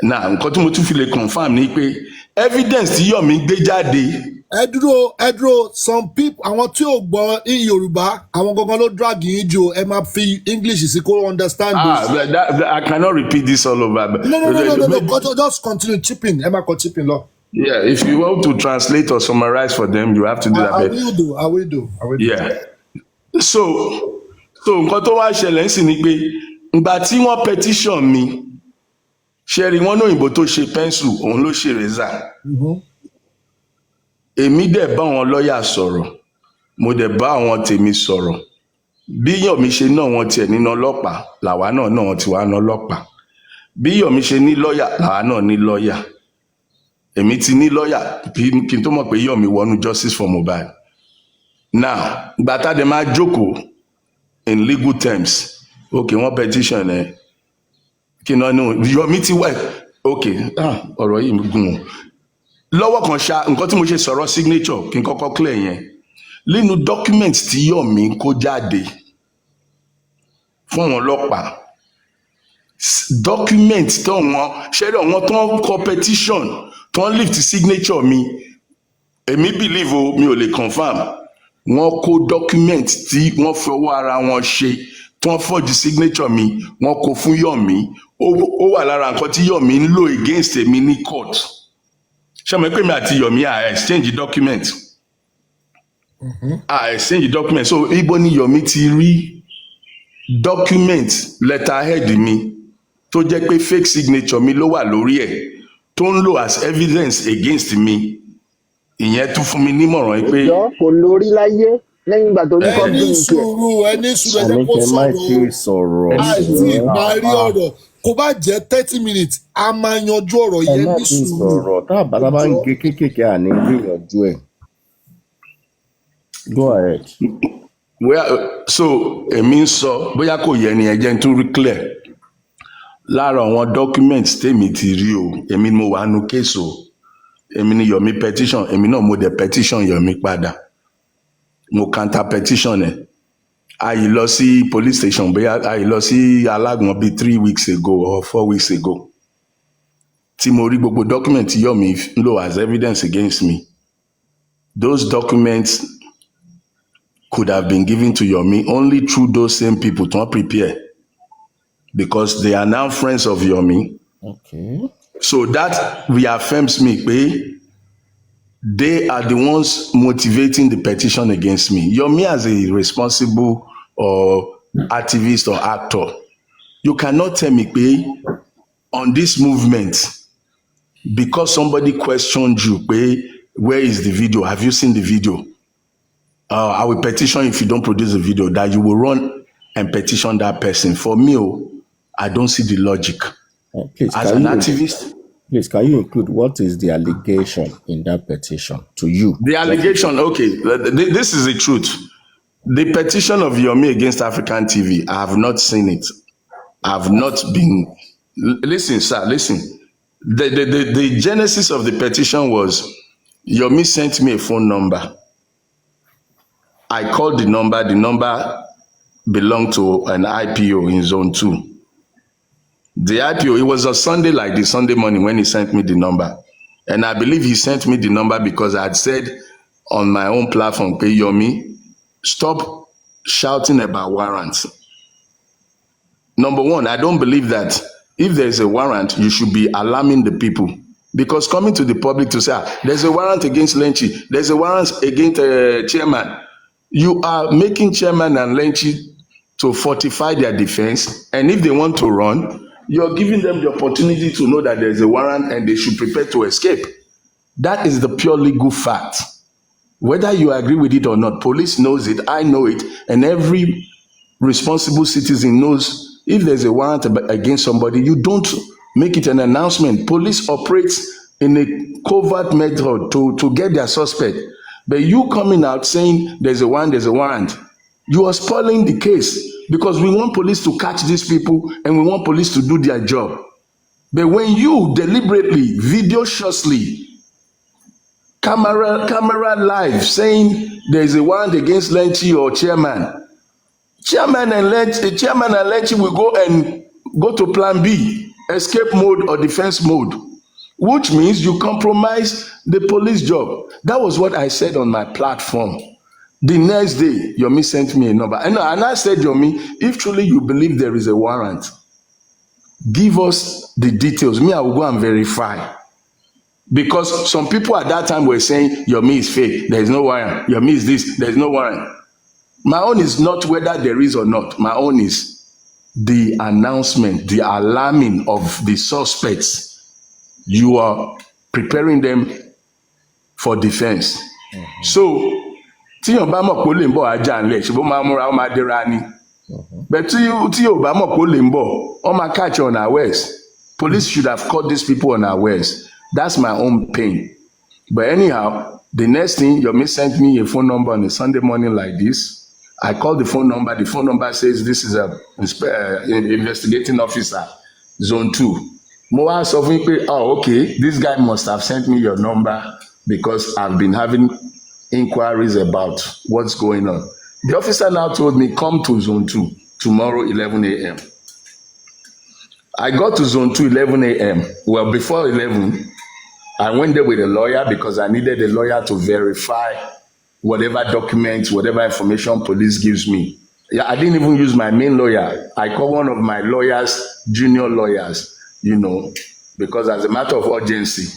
Now nǹkan tí mo tún fi lè confam ni pé evidence tí Yomi gbé jáde. ẹ dúró some people àwọn tí ò gbọ́ Yorùbá àwọn gangan ló drag yín jù ẹ máa fi English sí kó understand this. I cannot repeat this all over. No. Just continue chipping. Ẹ máa kọ chipping lọ. Yeah, if you want to translate or summarize for them, you have to do that. I will do. Yeah. So nǹkan tó wá ṣẹlẹ̀ ń sìn ni pé ìgbà tí wọ́n petition mi ṣe rí wọn lóyìnbó tó ṣe pencil òun ló ṣe razor. Èmi dẹ̀ bá àwọn lọ́ọ̀yà sọ̀rọ̀ mo dẹ̀ bá àwọn tèmi sọ̀rọ̀ bí Yomi ṣe náà wọn tiẹ̀ nínú ọlọ́pàá làwa náà wọn ti wá ná ọlọ́pàá bí Yomi ṣe ní lọ́ọ̀yà làwa náà ní lọ́ọ̀yà èmi ti ní lọ́ọ̀yà kí n tó mọ̀ pé Yomi wọnú justice for Mohbad. Now gbàtà dẹ̀ máa jókòó in legal terms okay wọ́n petition ẹ̀ kí n náà ní Yomi ti wẹ̀ okay ọ̀rọ̀ yìí gùn ún lọ́wọ́ kan ṣá nǹkan tí mo ṣe sọ̀rọ̀ signature kí n kọ́kọ́ clear yẹn nínú document tí Yomi kó jáde fún àwọn ọlọ́pàá document tó wọn ṣẹ́rẹ́ wọn tó ń kọ petition tó ń lift signature mi èmi believe o mi ò lè confirm wọn kó document tí wọ́n fọwọ́ ara wọn ṣe tí wọ́n forge signature mi wọ́n kó fún Yomi ó wà lára nǹkan tí Yomi ń lò against èmi ní court ṣé mo pè mí àti Yomi exchange document exchange document so ibo ni Yomi ti rí document letterhead mi tó jẹ́ pé fake signature mi ló wà lórí ẹ̀ tó ń lò as evidence against mi ìyẹn tún fún mi nímọ̀ràn pé. ìjọ kò lórí láyé lẹ́yìn ìgbà tó ní kọ́ bí ẹni sùúrù kó sọ̀rọ̀ àti ìparí ọ̀rọ̀ kò bá jẹ́ 30 minutes a máa yanjú ọ̀rọ̀ yẹn ní sùúrù. tá a bá ń gé kéékèèké àní gbìyànjú ẹ̀. Go ahead. So èmi ń sọ bóyá kò yẹ ni ẹ jẹ́ n tún rí clear lára àwọn documents tèmi ti rí o èmi mo wà nù case o èmi ni Yomi petition èmi náà mo dẹ̀ petition Yomi padà mo counter petition ẹ̀ àyè lọ sí police station bóyá àyè lọ sí alágbọ̀n bíi 3 weeks ago or 4 weeks ago tí mo rí gbogbo document tí Yomi ń lò as evidence against me those documents could have been given to Yomi only through those same people to prepare because they are now friends of Yomi. Okay. So that reaffirms me pé they are the ones motivating the petition against me. Yomi as a responsible or activist or actor, you cannot tell me pé on this movement because somebody questioned you pé where is the video? Have you seen the video? I will petition if you don't produce a video that you will run and petition that person. For me, I don't see the logic. Please, as an activist. Please, can you include what is the allegation in that petition to you? The allegation, okay, this is the truth. The petition of Yomi against African TV, I have not seen it. I have not been, listen, sir, listen. The genesis of the petition was Yomi sent me a phone number. I called the number belonged to an IPO in Zone 2. The IPO, it was a Sunday like this, Sunday morning when he sent me the number. And I believe he sent me the number because I had said on my own platform, pé Yomi, stop shouting about warrants. Number one, I don't believe that if there's a warrant, you should be alarming the people. Because coming to the public to say, there's a warrant against Lenchi, there's a warrant against chairman, you are making chairman and Lenchi to fortify their defense. And if they want to run, you're giving them the opportunity to know that there's a warrant and they should prepare to escape. That is the pure legal fact. Whether you agree with it or not, police knows it, I know it, and every responsible citizen knows if there's a warrant against somebody, you don't make it an announcement. Police operates in a covert method to get their suspect. But you coming out saying there's a warrant, you are spoiling the case because we want police to catch these people and we want police to do their job. But when you deliberately, videously, camera live saying there's a warrant against Lenchi or chairman and Lenchi will go to plan B. escape mode or defense mode, which means you compromise the police job. That was what I said on my platform. The next day, Yomi sent me a number. And I said, Yomi, if truly you believe there is a warrant, give us the details. Me, I will go and verify. Because some people at that time were saying, Yomi is fake. There is no warrant. Yomi is this. There is no warrant. My own is not whether there is or not. My own is the announcement, the alarming of the suspects. You are preparing them for defense. So, tí yóò bá mọ̀ pé ó lè ń bọ̀ ajá ńlẹ̀ ṣùgbọ́n máa múra ó máa dira ni. But tí yóò bá mọ̀ pé ó lè ń bọ̀, ó máa catch on our ways. Police should have caught these people on our ways. That's my own pain. But anyhow, the next thing, Yomi sent me a phone number on a Sunday morning like this. I called the phone number. The phone number says this is a investigating officer, zone 2. Mo wá sọ fún yín pé, oh, okay, this guy must have sent me your number because I've been having inquiries about what's going on. The officer now told me, come to zone 2 tomorrow, 11 a.m. I got to zone 2, 11 a.m. Well, before 11, I went there with a lawyer because I needed a lawyer to verify whatever documents, whatever information police gives me. Yeah, I didn't even use my main lawyer. I called one of my lawyers, junior lawyers, because as a matter of urgency,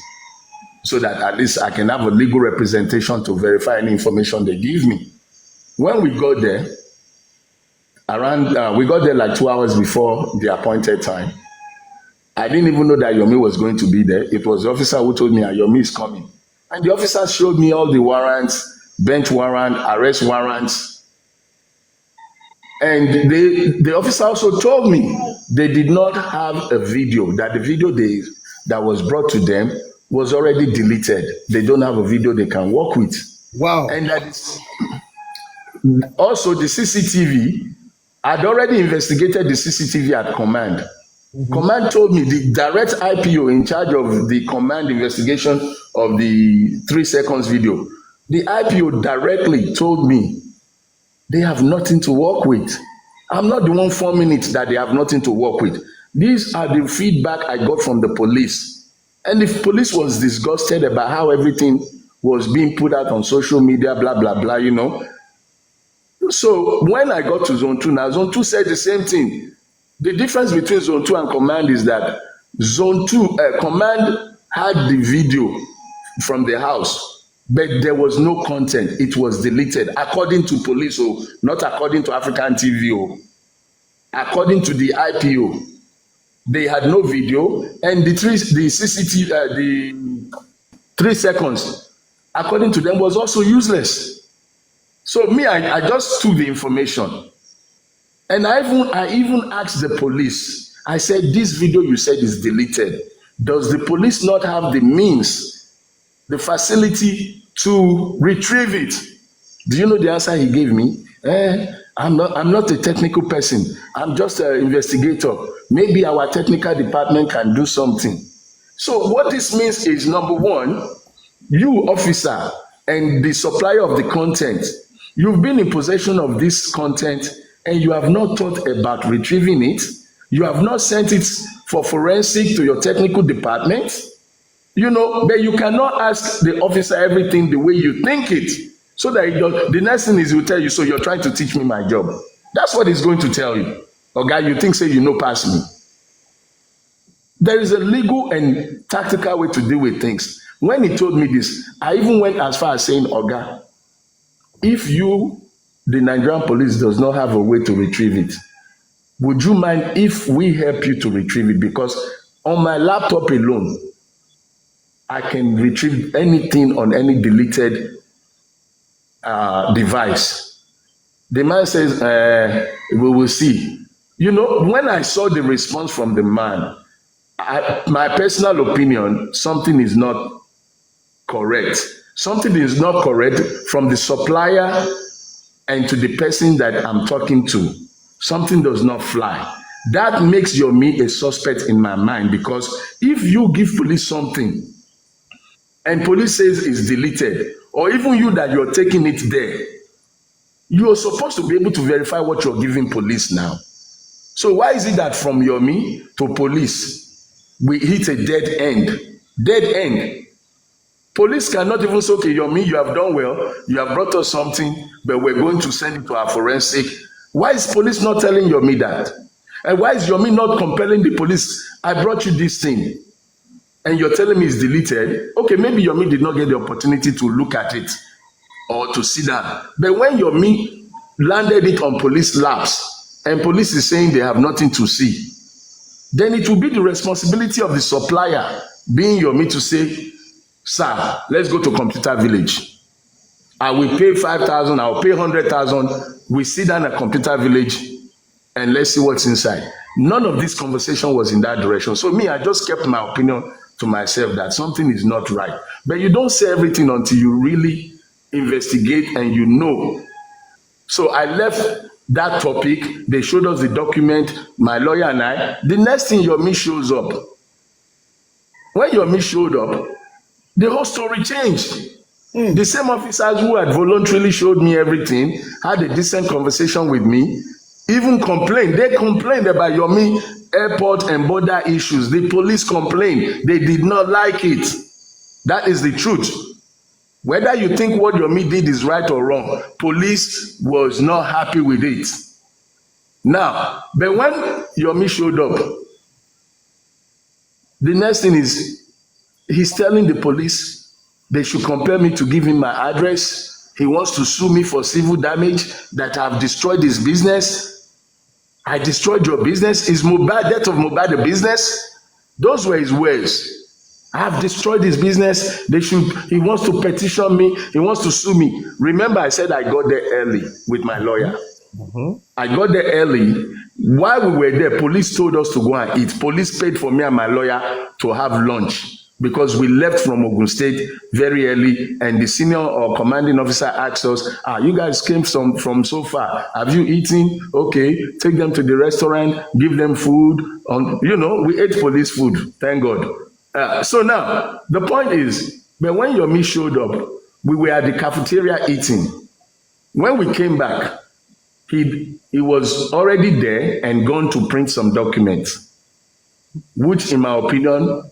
so that at least I can have a legal representation to verify any information they give me. When we got there, we got there like 2 hours before the appointed time. I didn't even know that Yomi was going to be there. It was the officer who told me that Yomi is coming. And the officer showed me all the warrants, bench warrant, arrest warrants. And the officer also told me they did not have a video, that the video that was brought to them was already deleted. They don't have a video they can work with. Wow. And that is also the CCTV. I'd already investigated the CCTV at command. Command told me, the direct IPO in charge of the command investigation of the 3 seconds video, the IPO directly told me they have nothing to work with. I'm not the one 4 minutes that they have nothing to work with. These are the feedback I got from the police. And the police was disgusted about how everything was being put out on social media, blah, blah, blah, So when I got to zone 2, now zone 2 said the same thing. The difference between zone 2 and command is that zone 2, command had the video from the house, but there was no content. It was deleted according to police, not according to African TV. According to the IPO, they had no video, and the CCTV, the 3 seconds, according to them, was also useless. So me, I just took the information. And I even asked the police, I said, this video you said is deleted. Does the police not have the means, the facility to retrieve it? Do you know the answer he gave me? I'm not a technical person. I'm just an investigator. Maybe our technical department can do something. So what this means is, number one, you officer and the supplier of the content, you've been in possession of this content and you have not thought about retrieving it. You have not sent it for forensic to your technical department. But you cannot ask the officer everything the way you think it. So that the next thing is he'll tell you, so you're trying to teach me my job. That's what he's going to tell you. Oga, you think, say, pass me. There is a legal and tactical way to deal with things. When he told me this, I even went as far as saying, Oga, if the Nigerian police does not have a way to retrieve it, would you mind if we help you to retrieve it? Because on my laptop alone, I can retrieve anything on any deleted device. The man says, we will see. When I saw the response from the man, my personal opinion, something is not correct. Something is not correct from the supplier and to the person that I'm talking to. Something does not fly. That makes me a suspect in my mind, because if you give police something and police says it's deleted, or even you that you're taking it there, you're supposed to be able to verify what you're giving police now. So why is it that from Yomi to police, we hit a dead end. Dead end. Police cannot even say, okay, Yomi, you have done well, you have brought us something, but we're going to send it to our forensic. Why is police not telling Yomi that? And why is Yomi not compelling the police? I brought you this thing, and you're telling me it's deleted. Okay, maybe Yomi did not get the opportunity to look at it or to see that. But when Yomi landed it on police laps, and police is saying they have nothing to see, then it will be the responsibility of the supplier, being Yomi, to say, sir, let's go to Computer Village. I will pay 5,000, I will pay 100,000. We sit down at Computer Village and let's see what's inside. None of this conversation was in that direction. So me, I just kept my opinion to myself that something is not right. But you don't say everything until you really investigate and you know. So I left that topic. They showed us the document, my lawyer and I. The next thing, Yomi shows up. When Yomi showed up, the whole story changed. The same officers who had voluntarily showed me everything, had a decent conversation with me, even complained. They complained about Yomi airport and border issues. The police complained. They did not like it. That is the truth. Whether you think what Yomi did is right or wrong, police was not happy with it. Now, but when Yomi showed up, the next thing is, he's telling the police they should compel me to give him my address. He wants to sue me for civil damage, that I've destroyed his business. I destroyed your business. Is mohbad, death of mohbad, a business? Those were his words. I have destroyed his business. He wants to petition me. He wants to sue me. Remember, I said I got there early with my lawyer. I got there early. While we were there, police told us to go and eat. Police paid for me and my lawyer to have lunch, because we left from Ogun State very early, and the senior or commanding officer asked us, you guys came from so far. Have you eaten? Okay, take them to the restaurant, give them food. We ate police food, thank God. So now, the point is, but when Yomi showed up, we were at the cafeteria eating. When we came back, he was already there and gone to print some documents, which in my opinion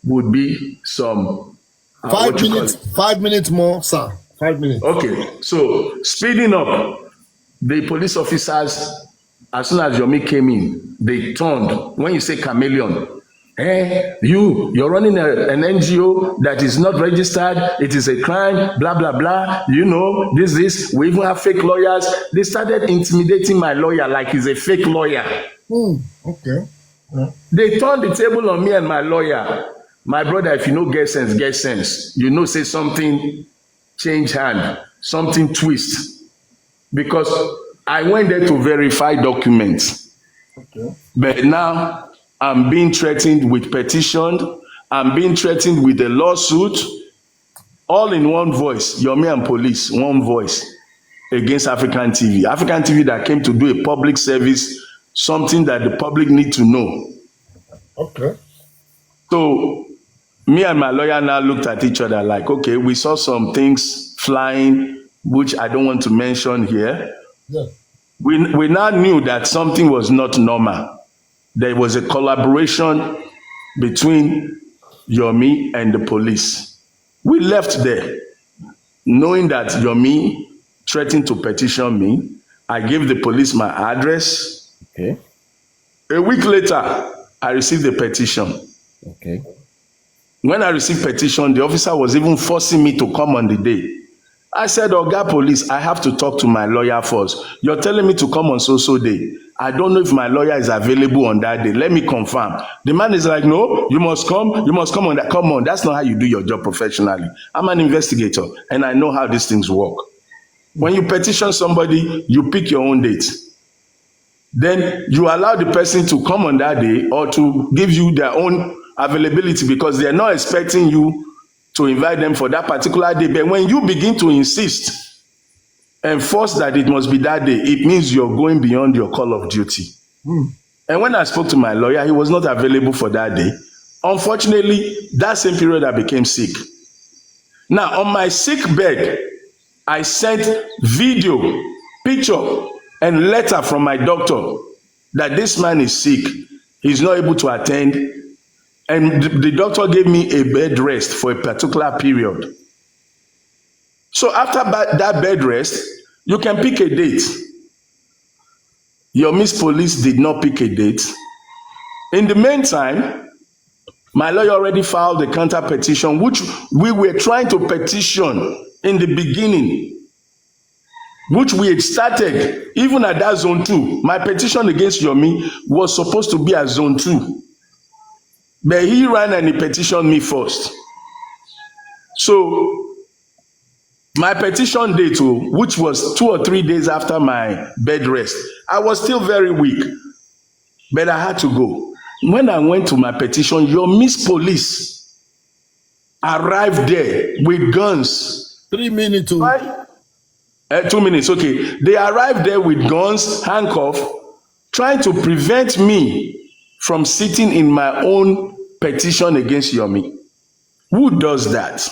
would be some 5 minutes. 5 minutes more, sir. 5 minutes. Okay, so speeding up, the police officers, as soon as Yomi came in, they turned. When you say chameleon, you're running an NGO that is not registered, it is a crime, blah blah blah, this, we even have fake lawyers. They started intimidating my lawyer like he's a fake lawyer. Okay. They turned the table on me and my lawyer. My brother, if you know get sense, get sense. Say something change hand, something twist. Because I went there to verify documents. Okay. But now I'm being threatened with petition. I'm being threatened with a lawsuit. All in one voice, Yomi and police, one voice against African TV. African TV that came to do a public service, something that the public need to know. Okay. So me and my lawyer now looked at each other like, okay, we saw some things flying, which I don't want to mention here. Yeah. We now knew that something was not normal. There was a collaboration between Yomi and the police. We left there knowing that Yomi threatened to petition me. I gave the police my address. Okay. A week later, I received the petition. Okay. When I received petition, the officer was even forcing me to come on the day. I said, Oga Police, I have to talk to my lawyer first. You're telling me to come on so day. I don't know if my lawyer is available on that day. Let me confirm. The man is like, no, you must come. You must come on that. Come on. That's not how you do your job professionally. I'm an investigator and I know how these things work. When you petition somebody, you pick your own date. Then you allow the person to come on that day or to give you their own availability, because they are not expecting you to invite them for that particular day. But when you begin to insist and force that it must be that day, it means you're going beyond your call of duty. And when I spoke to my lawyer, he was not available for that day. Unfortunately, that same period I became sick. Now, on my sick bed, I sent video, picture, and letter from my doctor that this man is sick. He's not able to attend. And the doctor gave me a bed rest for a particular period. So after that bed rest, you can pick a date. Your Miss Police did not pick a date. In the meantime, my lawyer already filed a counter petition, which we were trying to petition in the beginning, which we had started even at that zone 2. My petition against Yomi was supposed to be at zone 2. But he ran and he petitioned me first. So my petition date, which was 2 or 3 days after my bed rest, I was still very weak, but I had to go. When I went to my petition, your Miss Police arrived there with guns. 3 minutes. 2 minutes, okay. They arrived there with guns, handcuffed, trying to prevent me from sitting in my own petition against Yomi. Who does that?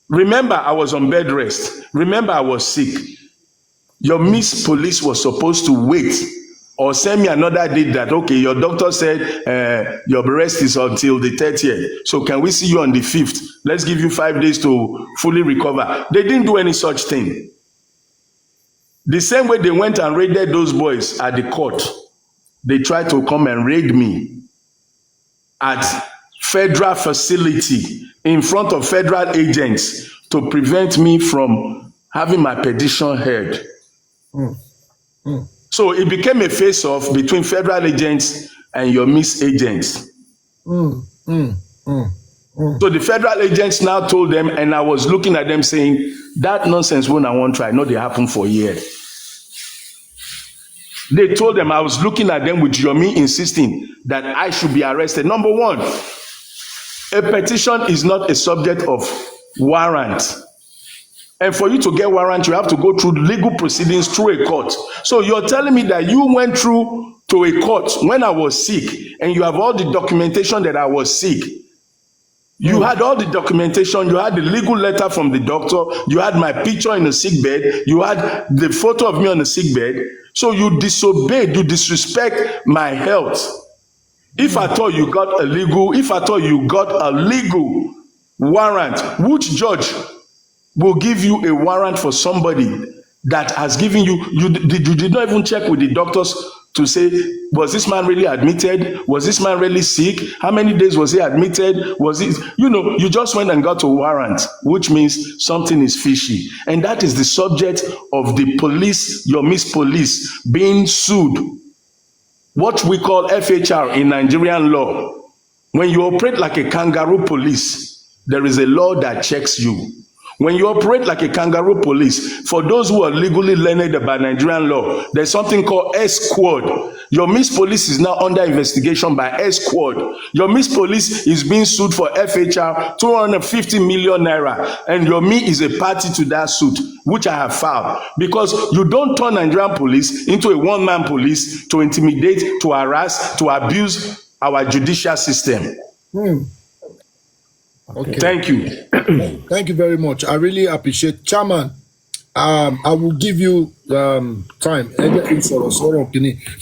Remember, I was on bed rest. Remember, I was sick. Your Miss Police was supposed to wait or send me another date that, okay, your doctor said your rest is until the 30th. So can we see you on the 5th? Let's give you 5 days to fully recover. They didn't do any such thing. The same way they went and raided those boys at the court, they tried to come and raid me at federal facility in front of federal agents to prevent me from having my petition heard. So it became a face-off between federal agents and your Miss agents. So the federal agents now told them, and I was looking at them saying, that nonsense when I won't try, no, they happen for years. They told them, I was looking at them with Yomi insisting that I should be arrested. Number one, a petition is not a subject of warrant. And for you to get warrant, you have to go through legal proceedings through a court. So you're telling me that you went through to a court when I was sick, and you have all the documentation that I was sick. You had all the documentation, you had the legal letter from the doctor, you had my picture in the sick bed, you had the photo of me on the sick bed. So you disobeyed, you disrespect my health. If I thought you got a legal warrant, which judge will give you a warrant for somebody that has given you did not even check with the doctors to say, was this man really admitted? Was this man really sick? How many days was he admitted? Was it, you just went and got a warrant, which means something is fishy. And that is the subject of the police, your Miss Police, being sued. What we call FHR in Nigerian law. When you operate like a kangaroo police, there is a law that checks you. When you operate like a kangaroo police, for those who are legally learned about Nigerian law, there's something called S-Squad. Your Miss Police is now under investigation by S-Squad. Your Miss Police is being sued for FHR 250 million naira, and your me is a party to that suit, which I have filed. Because you don't turn Nigerian police into a one-man police to intimidate, to harass, to abuse our judicial system. Okay. Thank you. Thank you very much. I really appreciate. Chairman, I will give you time.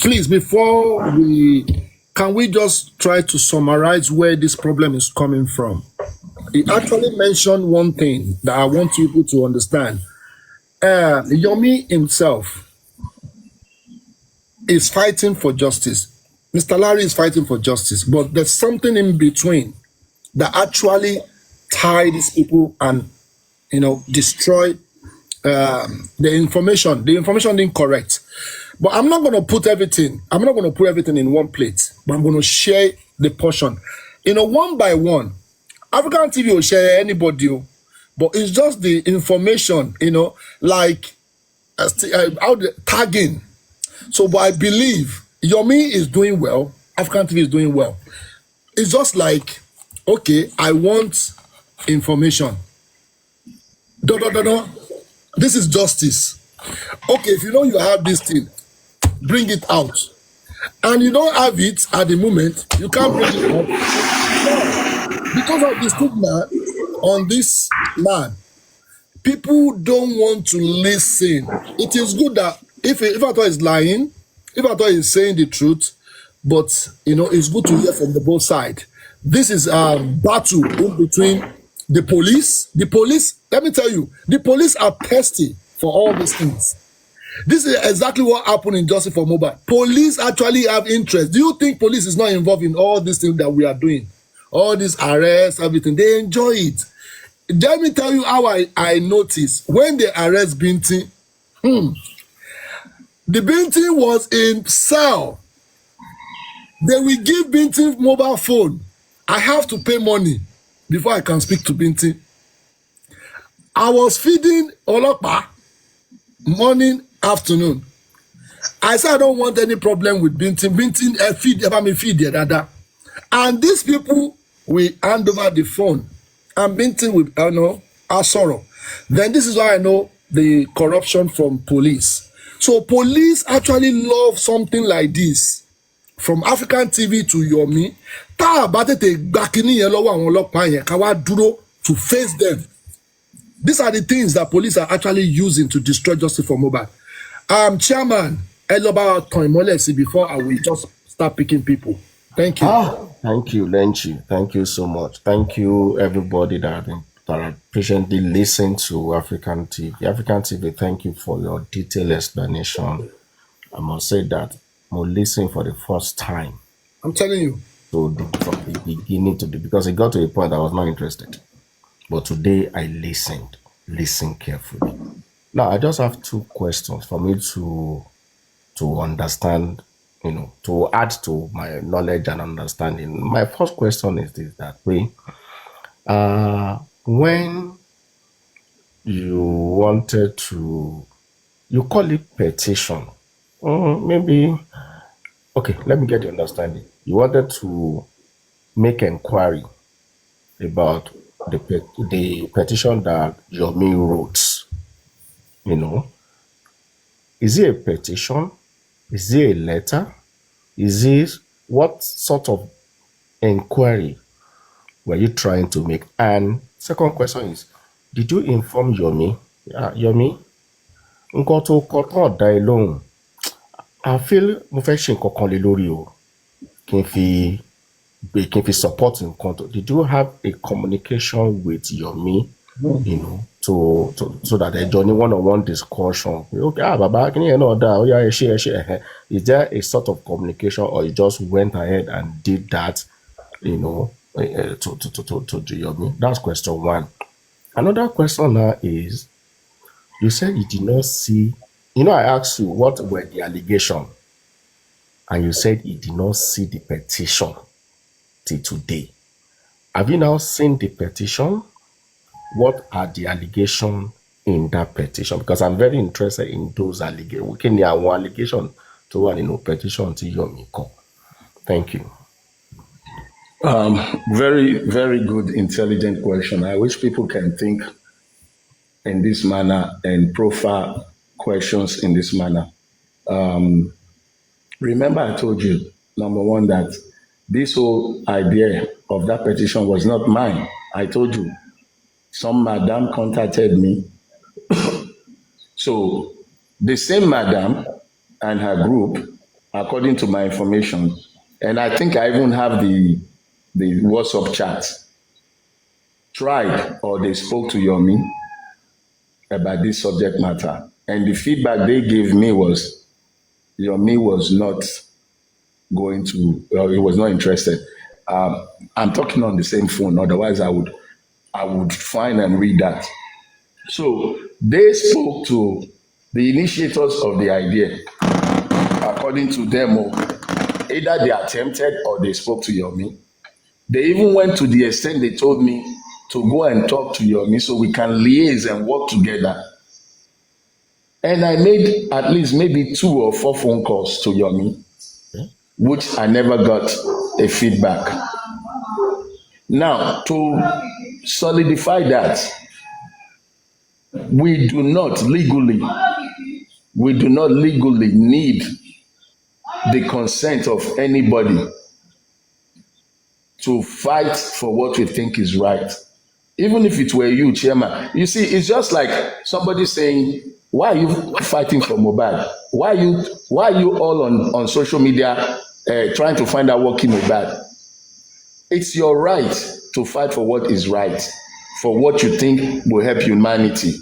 Please, before can we just try to summarize where this problem is coming from? He actually mentioned one thing that I want people to understand. Yomi himself is fighting for justice. Mr. Larry is fighting for justice, but there's something in between that actually tie these people and destroy the information. The information incorrect. But I'm not going to put everything. I'm not going to put everything in one plate. But I'm going to share the portion. One by one. African TV will share anybody, but it's just the information. Like tagging. So, but I believe Yomi is doing well. African TV is doing well. It's just like, okay, I want information. This is justice. Okay, if you have this thing, bring it out. And you don't have it at the moment, you can't bring it out. Because of the stigma on this man, people don't want to listen. It is good that if I thought he's lying, if I thought he's saying the truth, but it's good to hear from the both sides. This is a battle in between the police. The police, let me tell you, the police are thirsty for all these things. This is exactly what happened in Justice for Mohbad. Police actually have interest. Do you think police is not involved in all these things that we are doing? All these arrests, everything. They enjoy it. Let me tell you how I noticed. When they arrest Binti, the Binti was in cell. They will give Binti mobile phone. I have to pay money before I can speak to Binti. I was feeding Olopa morning, afternoon. I said I don't want any problem with Binti. Binti feed the dada. And these people will hand over the phone. And Binti will sorrow. Then this is why I know the corruption from police. So police actually love something like this. From African TV to Yomi, to face them. These are the things that police are actually using to destroy Justice for Mohbad. Chairman, before I will just start picking people. Thank you. Thank you, Lenchi. Thank you so much. Thank you, everybody that have patiently listened to African TV. African TV, thank you for your detailed explanation. I must say that I'm listening for the first time. I'm telling you. So from the beginning to because it got to a point I was not interested. But today I listened carefully. Now I just have two questions for me to understand, to add to my knowledge and understanding. My first question is this: that way, when you wanted to, you call it petition, maybe. Okay, let me get your understanding. You wanted to make inquiry about the petition that Yomi wrote. Is it a petition? Is it a letter? Is it what sort of inquiry were you trying to make? And second question is, did you inform Yomi? Yomi, nǹkan tó kọ tán dá ẹ lóhùn. I feel mo fẹ́ ṣe nǹkan kan lé lórí o. Kí n fi support nǹkan tó. Did you have a communication with Yomi, so that ẹjọ́ ní one-on-one discussion? Okay, bàbá kí ni ẹ̀ náà dá, ó yá ẹ ṣe. Is there a sort of communication, or you just went ahead and did that, to Yomi? That's question one. Another question now is, you said you did not see. I asked you what were the allegations, and you said you did not see the petition till today. Have you now seen the petition? What are the allegations in that petition? Because I'm very interested in those allegations. Can you have one allegation to one petition to Yomi? Thank you. Very, very good, intelligent question. I wish people can think in this manner and profile questions in this manner. Remember, I told you, number one, that this whole idea of that petition was not mine. I told you, some madam contacted me. So the same madam and her group, according to my information, and I think I even have the WhatsApp chat, tried or they spoke to Yomi about this subject matter. And the feedback they gave me was Yomi was not going to, he was not interested. I'm talking on the same phone, otherwise I would find and read that. So they spoke to the initiators of the idea. According to them, either they attempted or they spoke to Yomi. They even went to the extent they told me to go and talk to Yomi so we can liaise and work together. And I made at least maybe 2 or 4 phone calls to Yomi, which I never got a feedback. Now, to solidify that, we do not legally need the consent of anybody to fight for what we think is right. Even if it were you, Chairman. You see, it's just like somebody saying, why are you fighting for Mohbad? Why are you all on social media trying to find out what killed Mohbad? It's your right to fight for what is right, for what you think will help humanity.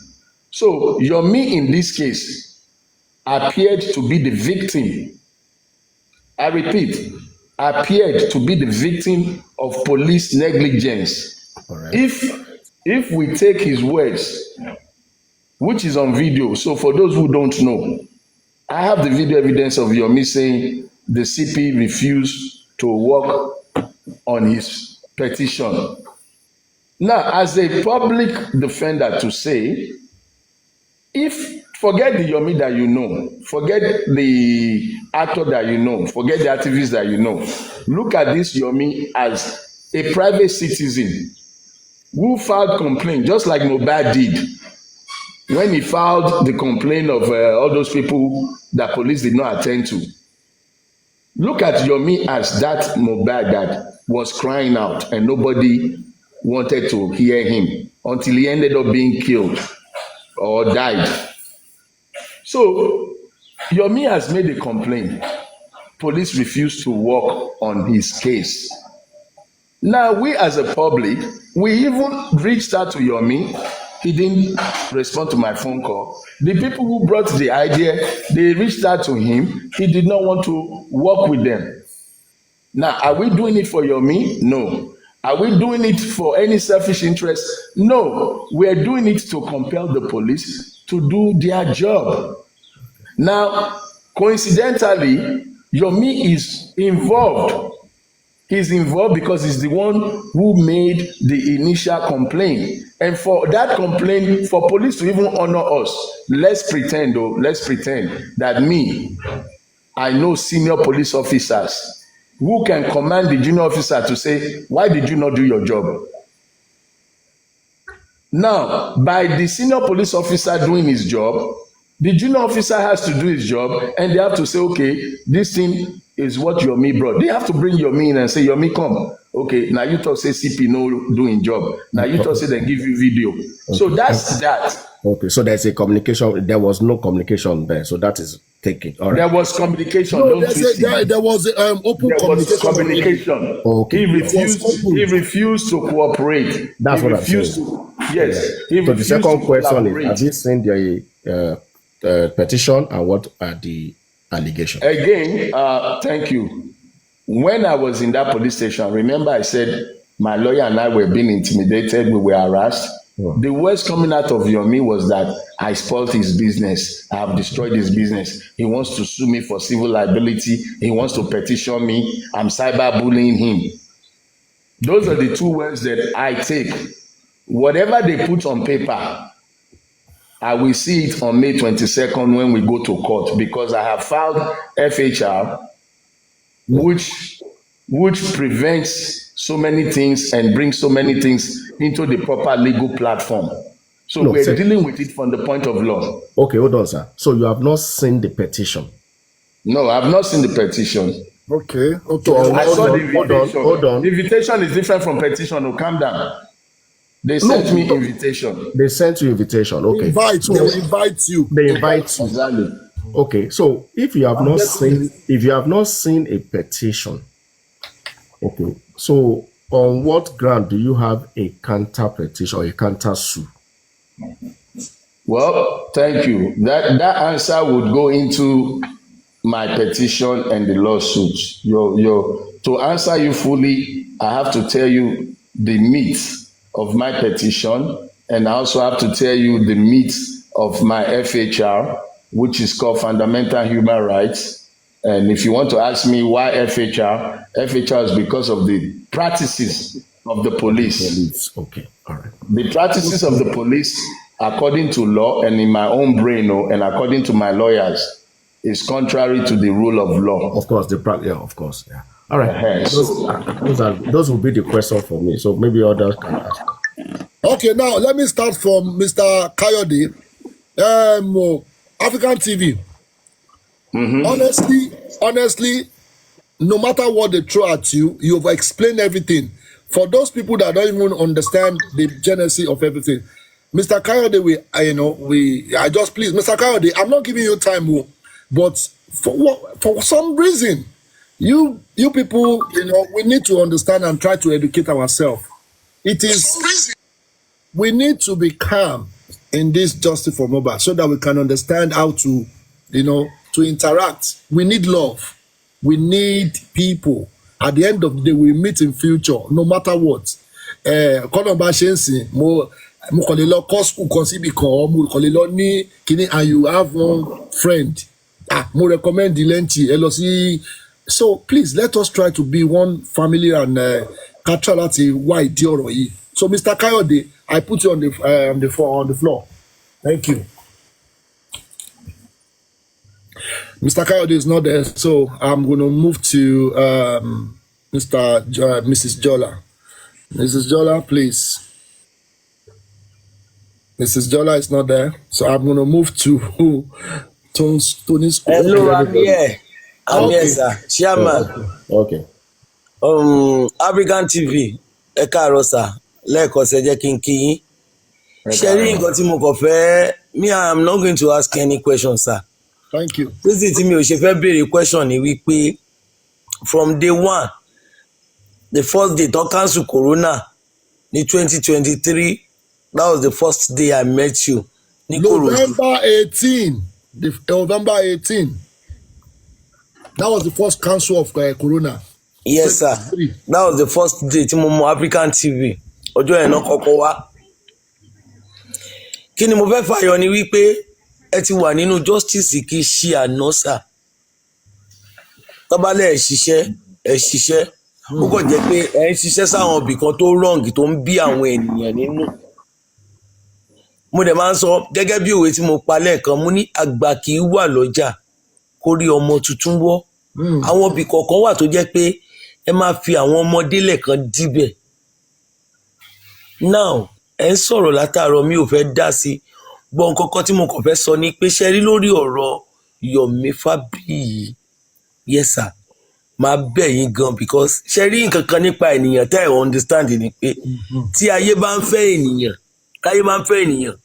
So Yomi in this case appeared to be the victim. I repeat, appeared to be the victim of police negligence. All right. If we take his words, which is on video, so for those who don't know, I have the video evidence of Yomi saying the CP refused to work on his petition. Now, as a public defender to say, if forget the Yomi that you know, forget the actor that you know, forget the activist that you know, look at this Yomi as a private citizen who filed complaint, just like mohbad did when he filed the complaint of all those people that police did not attend to. Look at Yomi as that mohbad that was crying out and nobody wanted to hear him until he ended up being killed or died. So Yomi has made a complaint. Police refused to work on his case. Now we as a public, we even reached out to Yomi. He didn't respond to my phone call. The people who brought the idea, they reached out to him. He did not want to work with them. Now, are we doing it for Yomi? No. Are we doing it for any selfish interest? No. We are doing it to compel the police to do their job. Now, coincidentally, Yomi is involved. He's involved because he's the one who made the initial complaint. And for that complaint, for police to even honor us, let's pretend that I know senior police officers who can command the junior officer to say, why did you not do your job? Now, by the senior police officer doing his job, the junior officer has to do his job, and they have to say, okay, this thing is what Yomi brought. They have to bring Yomi in and say, Yomi, come. Okay, now you talk say CP no doing job. Now you talk say they give you video. Okay. So that's that. Okay, so there's a communication. There was no communication there, so that is taken. All right. There was communication. No, there was open communication. Okay. He refused to cooperate. That's what I'm saying. Yes. Yeah. So the second question is: have you seen the petition, and what are the allegations? Again, thank you. When I was in that police station, remember I said my lawyer and I were being intimidated, we were harassed. Yeah. The words coming out of Yomi was that I spoiled his business, I have destroyed his business. He wants to sue me for civil liability. He wants to petition me. I'm cyberbullying him. Those are the two words that I take. Whatever they put on paper, I will see it on May 22nd when we go to court, because I have filed FHR, which prevents so many things and brings so many things into the proper legal platform. So no, we're dealing with it from the point of law. Okay, hold on, sir. So you have not seen the petition? No, I have not seen the petition. Okay. So I saw the invitation. Hold on. The invitation is different from petition. Oh, calm down. They sent me invitation. They sent you invitation. Okay. They will invite you. They invite you. Exactly. Okay. So if you have not seen a petition, okay. So on what ground do you have a counter petition or a counter sue? Well, thank you. That answer would go into my petition and the lawsuit. To answer you fully, I have to tell you the meat of my petition, and I also have to tell you the meat of my FHR, which is called Fundamental Human Rights. And if you want to ask me why FHR is because of the practices of the police. Okay, all right. The practices of the police, according to law and in my own brain, and according to my lawyers, is contrary to the rule of law. Of course, of course, yeah. All right. Those will be the question for me. So maybe others can ask. Okay, now let me start from Mr. Kayode, African TV. Mm-hmm. Honestly, no matter what they throw at you, you've explained everything. For those people that don't even understand the genesis of everything, Mr. Kayode, please, Mr. Kayode, I'm not giving you time, but for some reason, You people, we need to understand and try to educate ourselves. We need to be calm in this justice for Mohbad so that we can understand how to, to interact. We need love. We need people. At the end of the day, we meet in future, no matter what. Mo kàn lè lọ kọ́ school kan síbi kan, mo kàn lè lọ ní kíní, and you have one friend. Mo recommend the Lenchi, ẹ lọ sí. So please let us try to be one family and try láti wá ìdí ọ̀rọ̀ yìí. So Mr. Kayode, I put you on the floor. Thank you. Mr. Kayode is not there, so I'm going to move to Mrs. Jola. Mrs. Jola, please. Mrs. Jola is not there, so I'm going to move to Tony's. Hello, I'm here. I'm here, sir. Chairman. Okay. African TV, ẹ káàárọ̀ sir. Lẹ́ẹ̀kan ṣe jẹ́ kí n kí yín. Ṣé rí nǹkan tí mo kàn fẹ́, me, I'm not going to ask any questions, sir. Thank you. Reason tí mi ò ṣe fẹ́ béèrè question ni wípé from day one, the first day tó cancel corona ní 2023, that was the first day I met you. November 18. November 18. That was the first cancel of corona. Yes, sir. That was the first day tí mo mọ African TV. Ọjọ́ yẹn náà kọ́kọ́ wá. Kí ni mo fẹ́ fàyọ ni wípé ẹ ti wà nínú justice kì í ṣe àná sà. Tọ́balẹ̀ ẹ ṣiṣẹ́. Ó kàn jẹ́ pé ẹ ń ṣiṣẹ́ sáwọn ibì kan tó wrong tó ń bí àwọn ènìyàn nínú. Mo dẹ̀ máa ń sọ gẹ́gẹ́ bí òwe tí mo pa lẹ́ẹ̀kan, mo ní àgbà kì í wà lọ́jà kó rí ọmọ tuntun wọ́. Àwọn ibì kọ̀ọ̀kan wà tó jẹ́ pé ẹ máa fi àwọn ọmọdé lẹ́ẹ̀kan díbẹ̀. Now ẹ ń sọ̀rọ̀ látàárọ̀, mi ò fẹ́ dá sí gbọ́n kankan tí mo kàn fẹ́ sọ ni pé ṣe rí lórí ọ̀rọ̀ Yomi Fabiyi. Yes sir, máa bẹ̀ yín gan because ṣe rí nǹkan kan nípa ènìyàn tẹ́ ẹ̀ understand ni pé tí ayé bá ń fẹ́ ènìyàn, táyé máa ń fẹ́ ènìyàn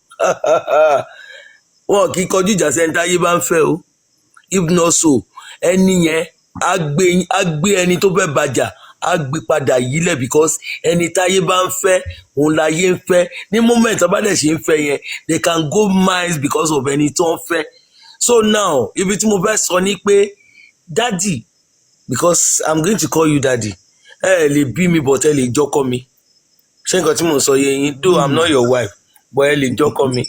wọn kì í kọjú ìjà sẹ́ni táyé bá ń fẹ́ o. If not so, ẹni yẹn á gbé ẹni tó fẹ́ bàjà á gbé padà yílẹ̀ because ẹni táyé bá ń fẹ́ òun láyé ń fẹ́. Ní moment tó bá dẹ̀ ṣe ń fẹ́ yẹn, they can go miles because of ẹni tó ń fẹ́. So now ibi tí mo fẹ́ sọ ni pé daddy, because I'm going to call you daddy, ẹ lè bí mi but ẹ lè jọ́kọ́ mi. Ṣé nǹkan tí mo sọ yé yín? Though I'm not your wife, but ẹ lè jọ́kọ́ mi.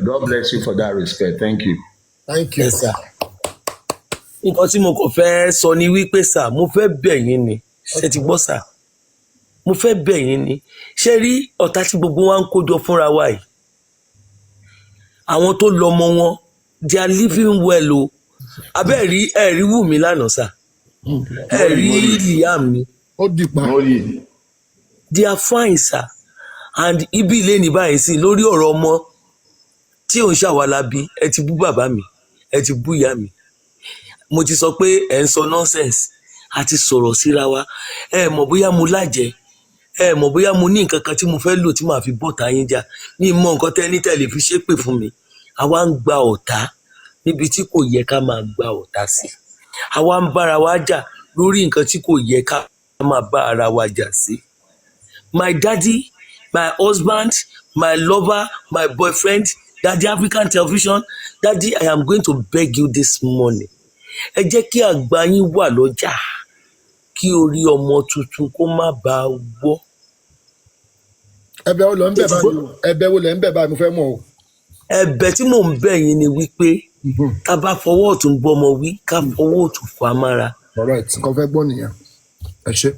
God bless you for that respect. Thank you. Thank you. Yes, sir. Nǹkan tí mo kàn fẹ́ sọ ni wípé sà, mo fẹ́ bẹ̀ yín ni. Ṣé ti gbọ́ sà? Mo fẹ́ bẹ̀ yín ni. Ṣé rí ọ̀tá tí gbogbo wa ń kójọ fúnra wa yìí? Àwọn tó lọ́mọ wọn, they are living well o. Abẹ́ ẹ̀rí Wùmí lánàá sà. Ẹ̀rí Liam ni. Ó dìpa. They are fine sir. And ibi ilé ní báyìí sí lórí ọ̀rọ̀ ọmọ tí òun ṣàwálábí, ẹ ti bú bàbá mi, ẹ ti bú ìyá mi. Mo ti sọ pé ẹ ń sọ nonsense, a ti sọ̀rọ̀ síra wa. Ẹ mọ̀ bóyá mo lájẹ, ẹ mọ̀ bóyá mo ní nǹkan kan tí mo fẹ́ lò tí màá fi bọ́ta yín jà. Ní mọ̀ nǹkan tẹ́ ní tẹ̀lé fi ṣépè fún mi. Àwa ń gba ọ̀tá níbi tí kò yẹ ká máa gba ọ̀tá sí. Àwa ń bára wa jà lórí nǹkan tí kò yẹ ká máa bá ara wa jà sí. My daddy, my husband, my lover, my boyfriend, Daddy African Television, Daddy, I am going to beg you this morning. Ẹ jẹ́ kí àgbà yín wà lọ́jà kí orí ọmọ tuntun kó má bàa wọ́. Ẹ̀bẹ̀ wo lẹ ń bẹ̀ báyìí mo fẹ́ mọ̀ o. Ẹ̀bẹ̀ tí mò ń bẹ̀ yín ni wípé ká bá fọwọ́ ọ̀tún bọ́mọ wí, ká fọwọ́ ọ̀tún fà á mára. All right, nǹkan fẹ́ gbọ́ nìyẹn. Ẹ ṣé.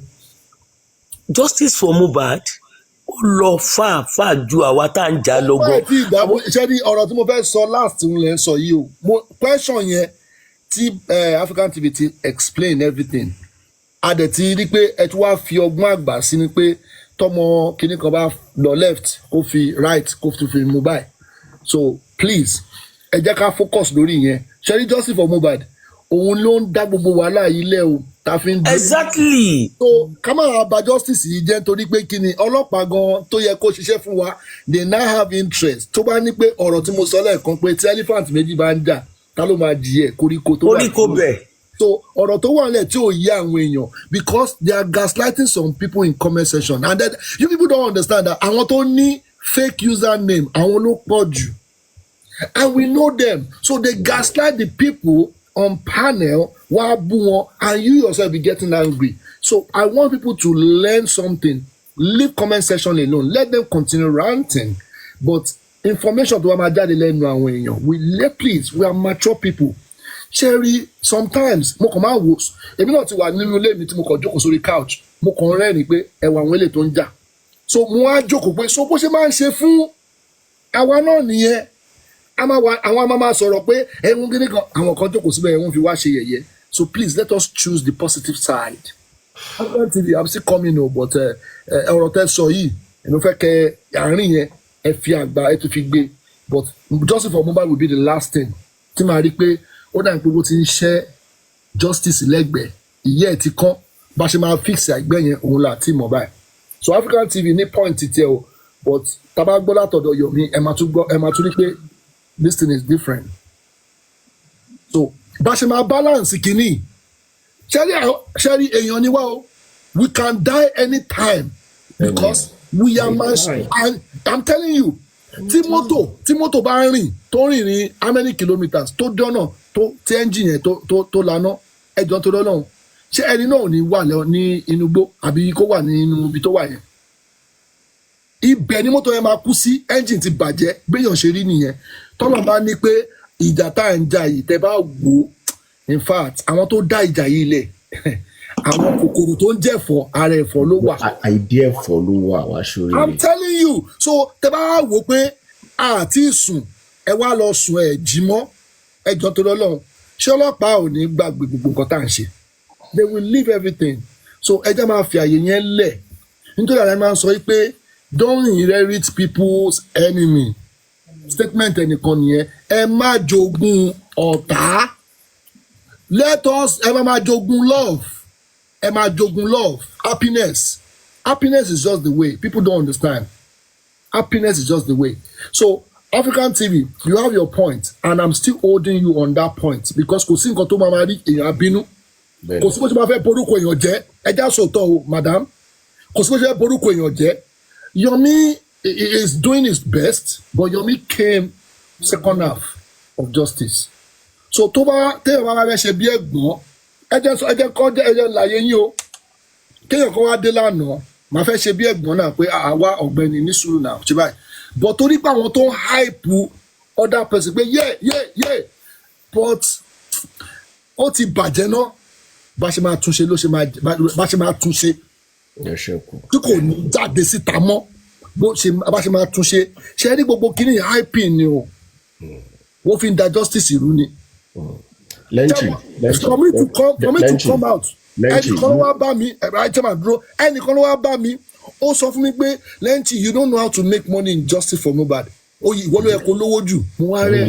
Justice for Mohbad ó lọ fà ju àwa tá à ń jà lọ́gọ́. Ṣé ní ọ̀rọ̀ tí mo fẹ́ sọ last ń lè sọ yìí o. Question yẹn tí African TV ti explain everything. A dẹ̀ ti rí pé ẹ ti wá fi ọgbọ́n àgbà sí ni pé tọmọ kìnnì kan bá lọ left kó fi right kó fi mú báyìí. So please ẹ jẹ́ ká focus lórí yẹn. Ṣé ní justice for Mohbad òun ló ń dá gbogbo wàhálà yìí lẹ́ o. Exactly. So ká máa bà justice yìí jẹ́ nítorí pé kí ni ọlọ́pàá gan tó yẹ kó ṣiṣẹ́ fún wa, they now have interest. Tó bá ní pé ọ̀rọ̀ tí mo sọ lẹ́ẹ̀kan pé tí elephant méjì bá ń jà ta ló máa jìyẹ koríko tó bá. Koríko bẹ̀. So ọ̀rọ̀ tó wà nílẹ̀ tí ò yé àwọn èèyàn because they are gaslighting some people in comment section and then you people don't understand that àwọn tó ní fake username àwọn ló pọ̀ jù and we know them so they gaslight the people on panel wàá bú wọn and you yourself be getting angry so I want people to learn something leave comment section alone let them continue ranting but information tó wà máa jáde lẹ́nu àwọn èèyàn please we are mature people Cherry sometimes mo kàn máa wò èmi náà ti wà nínú ilé mi tí mo kàn jókòó sórí couch mo kàn rẹ́rìn pé ẹwà àwọn eléyìí tó ń jà so mo wá jókòó pé so bó ṣe máa ń ṣe fún àwa náà nìyẹn àwọn máa sọ̀rọ̀ pé ẹ̀hún gidi kan àwọn kan jókòó síbẹ̀ ẹ̀hún fi wá ṣe yẹ̀yẹ́ so please let us choose the positive side. African TV I'm still coming o but ọ̀rọ̀ tẹ́ sọ yìí ẹ̀mí fẹ́ kẹ́ àárín yẹn ẹ fi àgbà ẹ tún fi gbé but justice for Mohbad will be the last thing tí màá rí pé ó dà ní pé bó ti ń ṣẹ́ justice lẹ́gbẹ̀ẹ́ ìyẹ́ ẹ̀ ti kán bá ṣe máa fix àìgbẹ́ yẹn òun là tí mọ̀ báyìí so African TV ní point tiẹ̀ o but tábà gbọ́ látọ̀dọ̀ Yomi ẹ máa tún rí pé this thing is different so bá ṣe máa balance kìíní ṣẹ́rí èèyàn ni wá o we can die anytime because we are man and I'm telling you tí mọ́tò bá rìn tó rìn ní how many kilometres tó dọ́nà tí engine yẹn tó laná ẹjọ́ tó lọ́nà ṣé ẹni náà ní wà ní inú igbó àbí kó wà nínú ibi tó wà yẹn ibẹ̀ ni mọ́tò yẹn máa kú sí engine ti bàjẹ́ béèyàn ṣe rí nìyẹn tọ́lọ̀ bá ní pé ìjà tá à ń jà yìí tẹ́ bá wò ó in fact àwọn tó dá ìjà yìí lẹ̀ àwọn kòkòrò tó ń jẹ̀fọ́ ara ẹ̀fọ́ ló wà. àìdí ẹ̀fọ́ ló wà wá sórí. I'm telling you so tẹ́ bá wò pé àti sùn ẹ wá lọ sùn ẹ jí mọ́ ẹjọ́ tó lọ́lọ́run ṣé ọlọ́pàá ò ní gbàgbé gbogbo nǹkan tá à ń ṣe they will leave everything so ẹjẹ́ máa fi àyè yẹn lẹ̀ nítorí àlẹ́ máa ń sọ pé don't inherit people's enemy statement ẹnìkan nìyẹn ẹ má jogún ọ̀tá let us ẹ má jogún love ẹ má jogún love happiness is just the way people don't understand happiness is just the way so African TV you have your point and I'm still holding you on that point because kò sí nǹkan tó máa rí èèyàn abínú kò sí bó ṣe máa fẹ́ borúkọ èèyàn jẹ́ ẹja sòótọ́ o madam kò sí bó ṣe fẹ́ borúkọ èèyàn jẹ́ Yomi is doing his best but Yomi came second half of justice so tó bá téèyàn bá fẹ́ ṣe bí ẹ̀gbọ́n ẹjẹ́ láyé yín o kéèyàn kan wá dé lánàá màá fẹ́ ṣe bí ẹ̀gbọ́n náà pé àwa ọ̀gbẹ́ni ní sùúrù náà ṣe báyìí but torí pé àwọn tó ń hype other person pé yeah but ó ti bàjẹ́ náà bá ṣe máa túnṣe bá ṣe máa túnṣe tí kò ní jáde síta mọ́ bá ṣe máa túnṣe ṣe rí gbogbo kíní hyping ni o wọ́n fi ń da justice ìlú ni. for me to come out ẹnìkan ló wá bá mi ẹnìkan ló wá bá mi ó sọ fún mi pé Lenchi you don't know how to make money in justice for Mohbad ìwọ ló yẹ kó lówó jù mo wá rẹ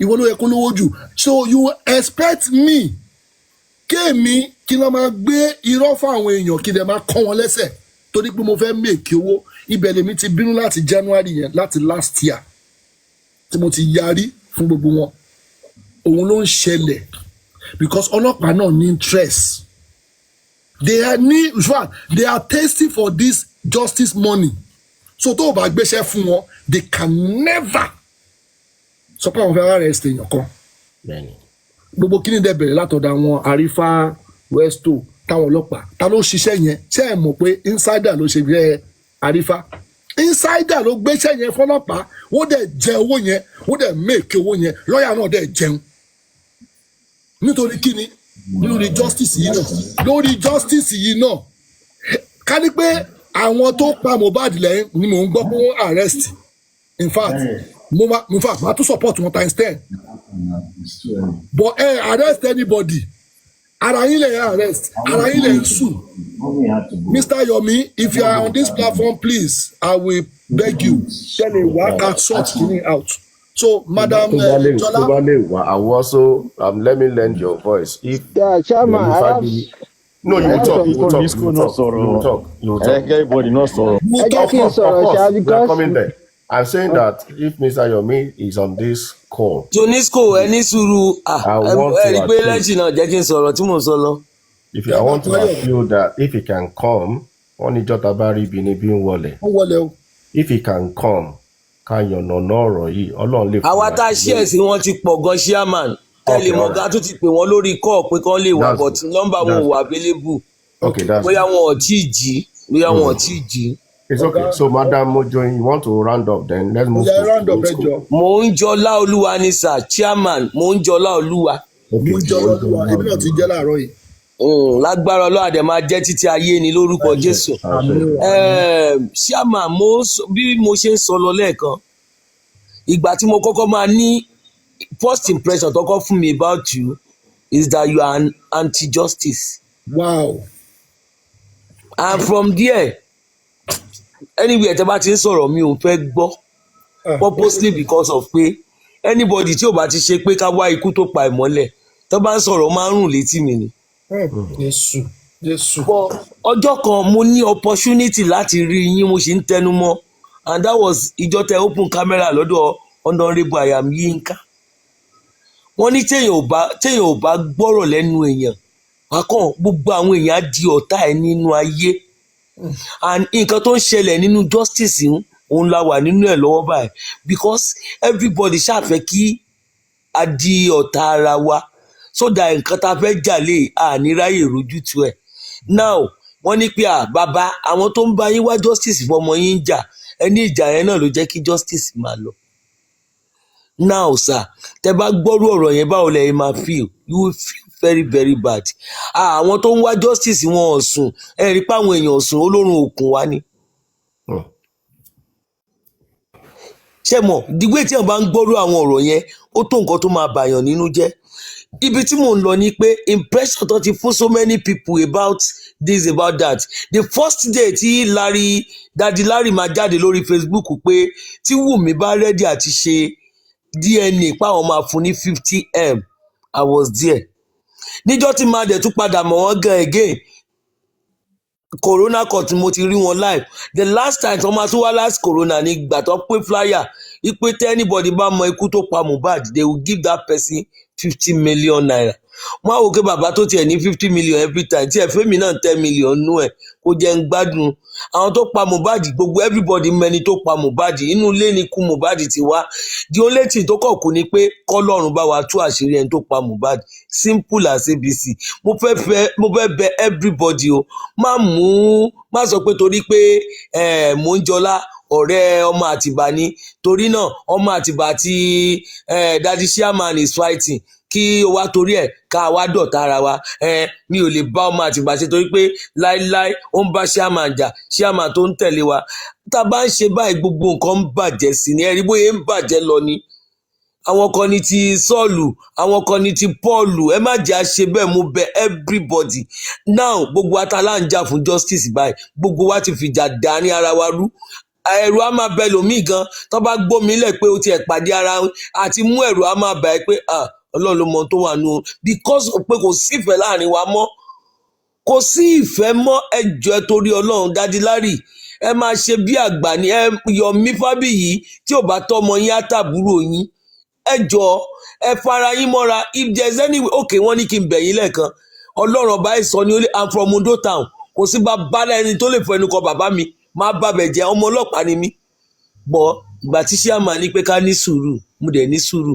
ìwọ ló yẹ kó lówó jù so you expect me kéèmí kí ló máa gbé irọ́ fún àwọn èèyàn kí lè máa kọ́ wọn lẹ́sẹ̀ torí pé mo fẹ́ make owó ibẹ̀ lèmi ti bínú láti January yẹn láti last year tí mo ti yarí fún gbogbo wọn òun ló ń ṣẹlẹ̀ because ọlọ́pàá náà ní interest they are tasting for this justice money so tó o bá gbéṣẹ́ fún wọn they can never sọ pé àwọn fẹ́ arrest èèyàn kan gbogbo kíni dẹ̀ bẹ̀rẹ̀ látọ̀dọ̀ àwọn Àrífà Westo táwọn ọlọ́pàá ta ló ṣiṣẹ́ yẹn ṣé ẹ mọ̀ pé insider ló ṣe bẹ́ẹ̀ Àrífà insider ló gbéṣẹ́ yẹn fọlọ́pàá wọ́n dẹ̀ jẹ owó yẹn wọ́n dẹ̀ make owó yẹn lọ́ọ̀yà náà dẹ̀ jẹun nítorí kíni lórí justice yìí náà ká ní pé àwọn tó pa Mohbad lẹ́yìn ni mò ń gbọ́ pé wọ́n arrest in fact màá tún support wọn times 10 but arrest anybody ara yín lè arrest ara yín lè sue Mr. Yomi if you are on this platform please I will beg you tell a worker sort thing out. So, Madam Jola, I will also let me lend your voice. If Chairman, no, you will talk. Everybody not sorrow. We are coming there. I'm saying that if Mr. Yomi is on this call, Jonisco ẹ ní sùúrù I want ẹ rí i to pé appeal. lẹ́jì náà jẹ́ kí n sọ̀rọ̀ tí mò ń sọ lọ. If I want to appeal that if he can come, only Jotabari Binibi Wole. Ó wọlé o. If he can come, can you know no yìí Ọlọ́run lè fún àwa tá a ṣí ẹ̀ sí wọn ti pọ̀ gan chairman tẹ́lẹ̀ mọ̀gá tó ti pè wọ́n lórí call pé kán lè wá but nọ́mbà wọn ò wà available. Okay, that's bóyá wọn ò tí ì jí bóyá wọn ò tí ì jí. It's okay. So, Madam Mojo, you want to round up then? Let's move Yeah, to round up, school. Ẹjọ́. Mò ń jọlá olúwa ni sir chairman mò ń jọlá olúwa. Okay. Mo jọ lọ́dún èmi náà ti jẹ́ láàárọ̀ yìí. Lágbára Ọlọ́run àdè máa jẹ́ títí ayé ni lórúkọ Jésù. Chairman bí mo ṣe ń sọ lọ lẹ́ẹ̀kan ìgbà tí mo kọ́kọ́ máa ní first impression tó kọ́ fún mi about you is that you are an anti-justice. Wow. And from there anywhere tẹ́ bá ti ń sọ̀rọ̀ mi ò fẹ́ gbọ́ purposely because of pé anybody tí ò bá ti ṣe pé ká wá ikú tó pa ìmọ́lẹ̀ tó bá ń sọ̀rọ̀ máa ń rùn létí mi ni. Jésù Jésù. But ọjọ́ kan mo ní opportunity láti rí yín mo sì ń tẹnu mọ́ and that was ìjọ tẹ open camera lọ́dọ̀ Honorable Ayam Yinka. Wọ́n ní téèyàn ò bá gbọ́rọ̀ lẹ́nu èèyàn akọ́ gbogbo àwọn èèyàn á di ọ̀tá ẹ̀ nínú ayé and nǹkan tó ń ṣẹlẹ̀ nínú justice òun la wà nínú ẹ̀ lọ́wọ́ báyìí because everybody ṣàfẹ́ kí a di ọ̀tá ara wa so that nǹkan tá a fẹ́ jà lè àníráyè rójútu ẹ̀. Now wọ́n ní pé bàbá àwọn tó ń bá yín wá justice fọmọ yín ń jà ẹni ìjà yẹn náà ló jẹ́ kí justice máa lọ. Now sir tẹ bá gbọ́rú ọ̀rọ̀ yẹn báwo lẹ́yìn máa feel you will feel very very bad. Àwọn tó ń wá justice wọn ò sùn ẹ rí i pé àwọn èèyàn ò sùn olórun òkun wá ni. Ṣé mọ̀ dígbé tí wọ́n bá ń gbọ́rú àwọn ọ̀rọ̀ yẹn ó tó nǹkan tó máa bàyàn nínú jẹ́. Ibi tí mò ń lọ ni pé impression tó ti fún so many people about this about that. The first day tí Daddy Larry máa jáde lórí Facebook pé tí Wùmí bá rẹ́dí àti ṣe DNA páwọn máa fún ní 50M I was there. Níjọ́ tí máa dẹ̀ tún padà mọ̀ wọ́n gan again corona court mo ti rí wọn live the last time tó máa tún wá last corona ní ìgbà tó pé flyer ipe tẹ́ anybody bá mọ ikú tó pa Mohbad they will give that person 50 million naira. Wọ́n á wò pé bàbá tó tiẹ̀ ní 50 million every time tí ẹ̀ fẹ́mi náà 10 million nú ẹ̀ kó jẹ́ ń gbádùn àwọn tó pa Mohbad gbogbo everybody mẹni tó pa Mohbad inú ilé ni kú Mohbad ti wá the only thing tó kọ̀ kú ni pé kọ́lọ́run bá wa tú àṣírí ẹni tó pa Mohbad simple as ABC. Mo fẹ́ bẹ everybody o má sọ pé torí pé mò ń jọlá ọ̀rẹ́ ọmọ Àtìbà ni torí náà ọmọ Àtìbà tí Daddy Chairman is fighting kí o wá torí ẹ̀ ká wá dọ̀tá ara wa mi ò lè bá ọmọ Àtìbà ṣe torí pé láíláí ó ń bá Chairman jà Chairman tó ń tẹ̀lé wa tá a bá ń ṣe báyìí gbogbo nǹkan ń bàjẹ́ sí ni ẹ̀rí bóyá ń bàjẹ́ lọ ni àwọn kan ní ti Sọ́ọ̀lù àwọn kan ní ti Pọ́ọ̀lù ẹ má jẹ́ àṣe bẹ́ẹ̀ mo bẹ̀ everybody now gbogbo atala ń jà fún justice báyìí gbogbo wa ti fìjà dání ara wa rú ẹ̀rù á máa bẹ lòmíì gan tó bá gbómi lẹ̀ pé o tiẹ̀ pàdé ara àti mú ẹ̀rù á máa bẹ pé Ọlọ́run ló mọ tó wà nù because of pé kò sí ìfẹ́ láàrin wa mọ́ kò sí ìfẹ́ mọ́ ẹjọ́ ẹ torí Ọlọ́run Daddy Larry ẹ máa ṣe bí àgbà ní Yomi Fábíyì tí ò bá tọ́mọ yín àtàbúrò yín ẹjọ́ ẹ fara yín mọ́ra if there is any way okay wọ́n ní kí n bẹ̀ yín lẹ́ẹ̀kan Ọlọ́run ọba ẹ̀ sọ ní ó lé I'm from Ondo town kò sí bá bálẹ̀ ẹni tó lè fọ ẹnu kọ bàbá mi máa bá bẹ̀ jẹ́ ọmọ ọlọ́pàá ni mí bọ́ ìgbà tí Chairman ní pé ká ní sùúrù mo dẹ̀ ní sùúrù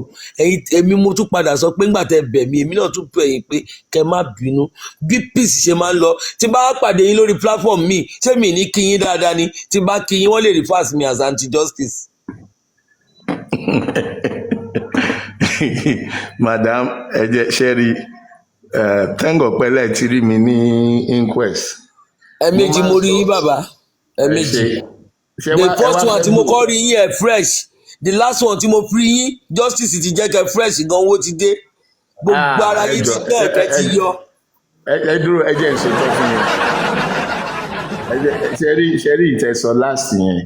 èmi mo tún padà sọ pé ńgbà tẹ bẹ̀ mí èmi náà tún pè yín pé kẹ má bínú bí peace ṣe máa ń lọ tí bá pàdé yín lórí platform mi ṣé mi ní kí yín dáadáa ni tí bá kí yín wọ́n lè refer me as anti-justice. Madam ẹ jẹ́ ṣẹ́rí tẹ́ngọ̀ pẹ́lẹ́ ti rí mi ní inquest. Ẹ̀ẹ̀mejì mo rí yín bàbá ẹ̀ẹ̀mejì the first one tí mo kọ́ rí yín ẹ̀ fresh the last one tí mo fi yín justice ti jẹ́ kẹ́ fresh gan owó ti dé gbogbo ara yín ti tẹ́ ẹ̀kẹ́ ti yọ. ẹ dúró ẹ jẹ́ ìṣètò fún mi ṣẹ́rí ìtẹ̀sọ last yẹn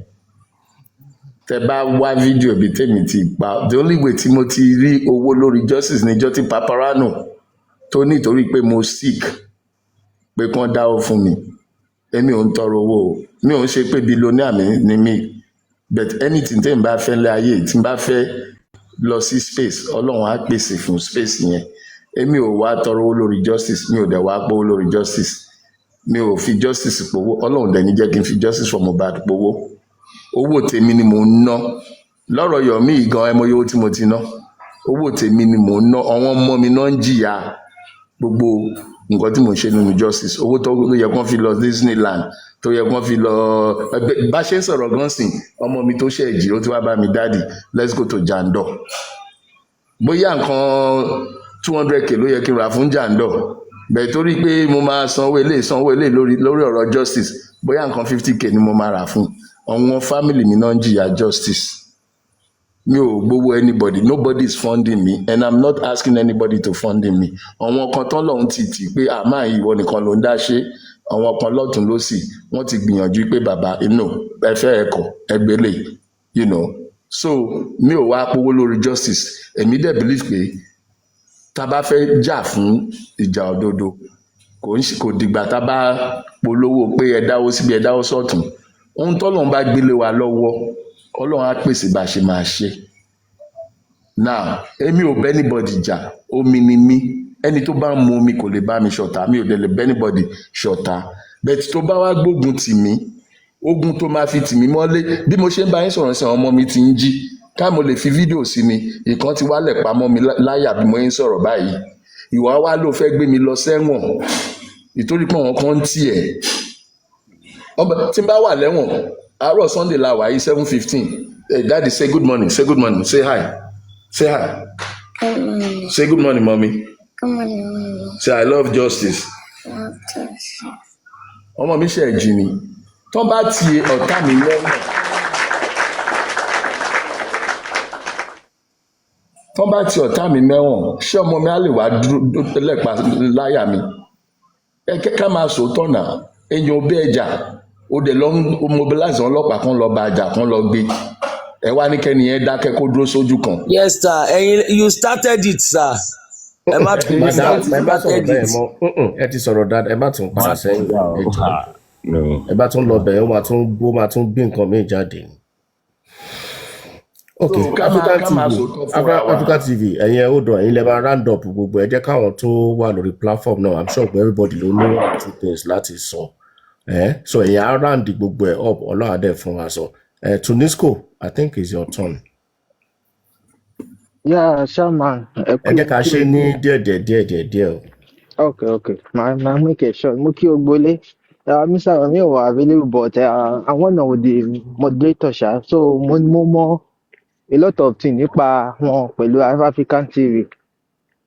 tẹ bá wá fídíò bíi tèmi ti pa the only way tí mo ti rí owó lórí justice níjọ́ tí Paparano tó nítorí pé mo sick pé kí wọ́n dáwọ́ fún mi èmi ò ń tọrọ owó mi ò ń ṣe pé billionaire ni mí but anything tẹ́ ń bá fẹ́ lé ayé tí ń bá fẹ́ lọ sí space ọlọ́run á pèsè fún space yẹn èmi ò wá tọrọ owó lórí justice mi ò dẹ̀ wá pówó lórí justice mi ò fi justice powó ọlọ́run dẹ̀ ní jẹ́ kí n fi justice for Mohbad powó owó tèmi ni mò ń ná lọ́rọ̀ Yomi yìí gan ẹ mọ iye owó tí mo ti ná owó tèmi ni mò ń ná àwọn ọmọ mi náà ń jìyà gbogbo nǹkan tí mò ń ṣe nínú justice owó tó yẹ kán fi lọ Disneyland tó yẹ kán fi lọ bá ṣe ń sọ̀rọ̀ gan sìn ọmọ mi tó ṣe ẹ̀jì ó ti wá bá mi dáàdì let's go to Jandor bóyá nǹkan 200k ló yẹ kí n rà fún Jandor bẹ́ẹ̀ torí pé mo máa sanwó ilé lórí ọ̀rọ̀ justice bóyá nǹkan 50k ni mo máa rà fún àwọn family mi náà ń jìyà justice mi ò gbowó anybody nobody is funding me and I'm not asking anybody to funding me àwọn kan tán lọ́hún ti tì pé àmọ́ ìwọ nìkan ló ń dá ṣe àwọn kan lọ́tún lósì wọ́n ti gbìyànjú pé bàbá inú ẹ fẹ́ ẹ̀kọ́ ẹgbẹ́lẹ̀ you know so mi ò wá powó lórí justice èmi dẹ̀ believe pé tá bá fẹ́ jà fún ìjà òdodo kò dìgbà tá bá polówó pé ẹ dáwó síbi ẹ dáwó sọ́tún ohun tọ́lọ́run bá gbélé wa lọ́wọ́ ọlọ́run á pèsè bá ṣe máa ṣe now èmi ò bẹ́ anybody jà omi ni mí ẹni tó bá ń mu omi kò lè bá mi ṣọ̀tá mi ò dẹ̀ lè bẹ́ anybody ṣọ̀tá bẹ́ẹ̀ tó bá wá gbógun tì mí ogun tó máa fi tì mí mọ́lé bí mo ṣe ń bá yín sọ̀rọ̀ sí àwọn ọmọ mi ti ń jí ká mo lè fi fídíò sí mi ìkan ti wálẹ̀ pamọ́ mi láyà bí mo ń sọ̀rọ̀ báyìí ìwà wa ló fẹ́ gbé mi lọ sẹ́wọ̀n ìtorí pé àwọn kan ń tì ẹ̀ tí n bá wà lẹ́wọ̀n àárọ̀ Sunday la wà yìí 7:15 hey daddy say good morning say hi say hi Good morning. say good morning mommy Good morning, mommy. say I love justice Love justice. ọmọ mi ṣe ẹ̀jì ni tó bá ti ọ̀tá mi lẹ́wọ̀n tó bá ti ọ̀tá mi mẹ́wọ̀n ṣé ọmọ mi á lè wá dúró lẹ́pa láyà mi ẹ ká máa sòótọ́ náà èèyàn ò bẹ́ ẹja ó dẹ̀ lọ mobilize ọlọ́pàá kan lọ bá ajá kan lọ gbé ẹ wá ní kẹ́ni yẹn dákẹ́ kó dúró sójú kan. yes sir ẹ̀yin you started it sir ẹ má tún ẹ bá sọ̀rọ̀ bẹ́ẹ̀ mọ́ ẹ ti sọ̀rọ̀ dáadáa ẹ bá tún padà sẹ́yìn ẹ bá tún lọ bẹ̀ẹ́ ó máa tún gbé nǹkan míì jáde. ok African TV ẹ̀yin ẹ̀ ó dọ̀ ẹ̀yin lẹ́ bá round up gbogbo ẹ jẹ́ káwọn tó wà lórí platform náà I'm sure everybody ló know one or two things láti sọ so ẹ̀yin á round gbogbo ẹ̀ up ọlọ́run dẹ̀ fún wa sọ Tunisco I think is your turn. Yeah, Shaman. ẹ jẹ́ ká ṣe ní díẹ̀ o. Okay. My make it short. Mo kí o gbólé. Mr. Yomi were available, but I'm one of the moderators, so mo mọ a lot of things nípa wọn pẹ̀lú African TV.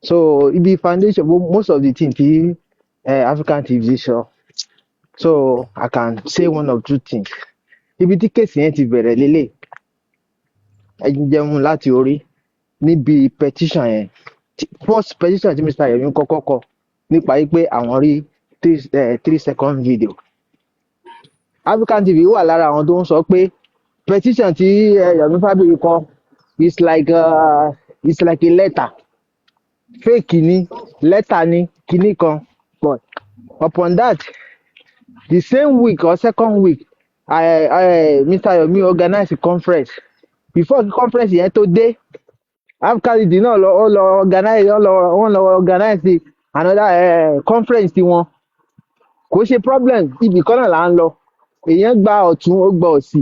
So ibi foundation, most of the things tí African TV sọ. So I can say one or two things. Ibi tí kéèsì yẹn ti bẹ̀rẹ̀ lélẹ̀. Ẹ jẹun láti orí níbi petition yẹn. First petition tí Mr. Yomi kọ́kọ́ kọ nípa yí pé àwọn rí 3-second video. African TV wà lára àwọn tó ń sọ pé petition tí Yomi Fabiyi kọ is like a letter. Fake ni letter ni kíní kan, but upon that the same week or second week Mr. Yomi organize a conference. Before the conference yẹn tó dé, African TV náà lọ organize another conference tiwọn. Kò ṣe problem ibì kan náà là ń lọ èèyàn gba ọ̀tún ó gba òsì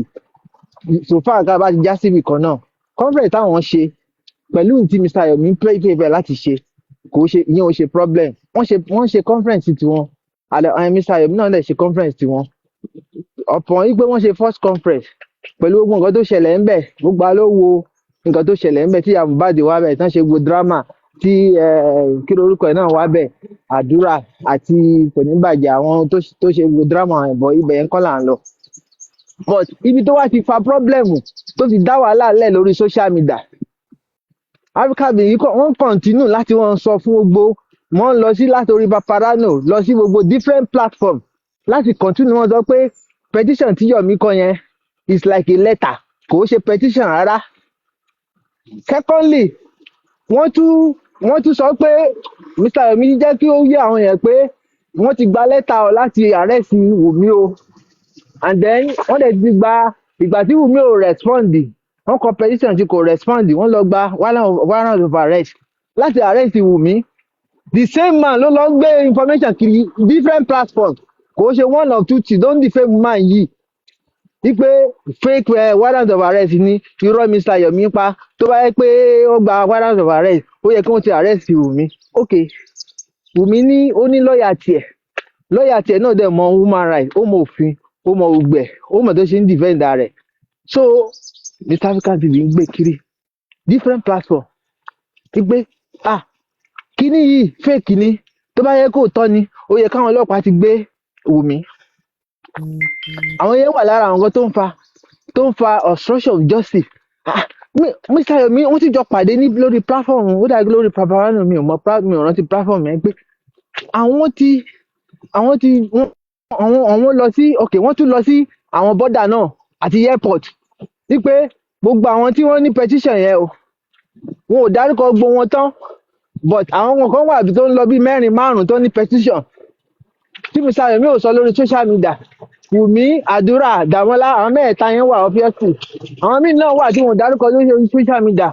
so far ká bá ti já síbì kan náà conference táwọn ṣe pẹ̀lú tí Mr. Yomi pray bẹ́ẹ̀ láti ṣe kò ṣe ìyẹn ò ṣe problem wọ́n ṣe conference tiwọn Mr. Yomi náà lè ṣe conference tiwọn ọ̀pọ̀ yìí pé wọ́n ṣe first conference pẹ̀lú gbogbo nǹkan tó ṣẹlẹ̀ ń bẹ̀ gbogbo alówó nǹkan tó ṣẹlẹ̀ ń bẹ̀ tí Mohbad wá bẹ̀ tán ṣe gbogbo drama tí kí lorúkọ ẹ̀ náà wá bẹ̀ àdúrà àti kòníbàjẹ́ àwọn tó ṣe gbogbo drama ẹ̀bọ̀ ibẹ̀ yẹn kọ́ là ń lọ. But ibi tó wá ti fa problem tó ti dá wàhálà lẹ̀ lórí social media African TV wọ́n continue láti wọ́n sọ fún gbogbo wọ́n lọ sí látòrí Paparano lọ sí gbogbo different platform láti continue wọ́n sọ pé petition tí Yomi kọ yẹn is like a letter kò ṣe petition rárá. Secondly wọ́n tún sọ pé Mr. Yomi jẹ́ kí ó yé àwọn yẹn pé wọ́n ti gba lẹ́tà láti arrest Wùmí o and then wọ́n dẹ̀ ti gba ìgbà tí Wùmí ò respond wọ́n kọ petition tí kò respond wọ́n lọ gba warrant of arrest láti arrest Wùmí. The same man ló lọ gbé information kiri different platforms kò ṣe one of two things don defame man yìí wípé fake warrant of arrest ni irọ́ Mr. Yomi pa tó bá yẹ pé ó gba warrant of arrest ó yẹ kí wọ́n ti arrest Wùmí. Okay, Wùmí ní ó ní lọ́ọ̀yà tiẹ̀ náà dẹ̀ mọ human rights ó mọ òfin ó mọ ògbẹ̀ ó mọ tó ṣe ń defend rẹ̀. So Mr. African TV ń gbé kiri different platform wípé kíní yìí fake ni tó bá yẹ kó tọ́ ni ó yẹ káwọn ọlọ́pàá ti gbé Wùmí. Àwọn yẹn wà lára àwọn nǹkan tó ń fa obstruction of justice. Mr. Yomi wọ́n ti jọ pàdé ní lórí platform ó dàgbé lórí paparano mi ò rántí platform yẹn pé àwọn lọ sí wọ́n tún lọ sí àwọn border náà àti airport wípé gbogbo àwọn tí wọ́n ní petition yẹn o wọn ò dárúkọ gbogbo wọn tán but àwọn kan wà tó ń lọ bí 4-5 tó ní petition tí Mr. Yomi ò sọ lórí social media. Wùmí, Àdúrà, Dàmọ́lá àwọn mẹ́ẹ̀ta yẹn wà obviously àwọn míì náà wà tí wọn ò dárúkọ lórí social media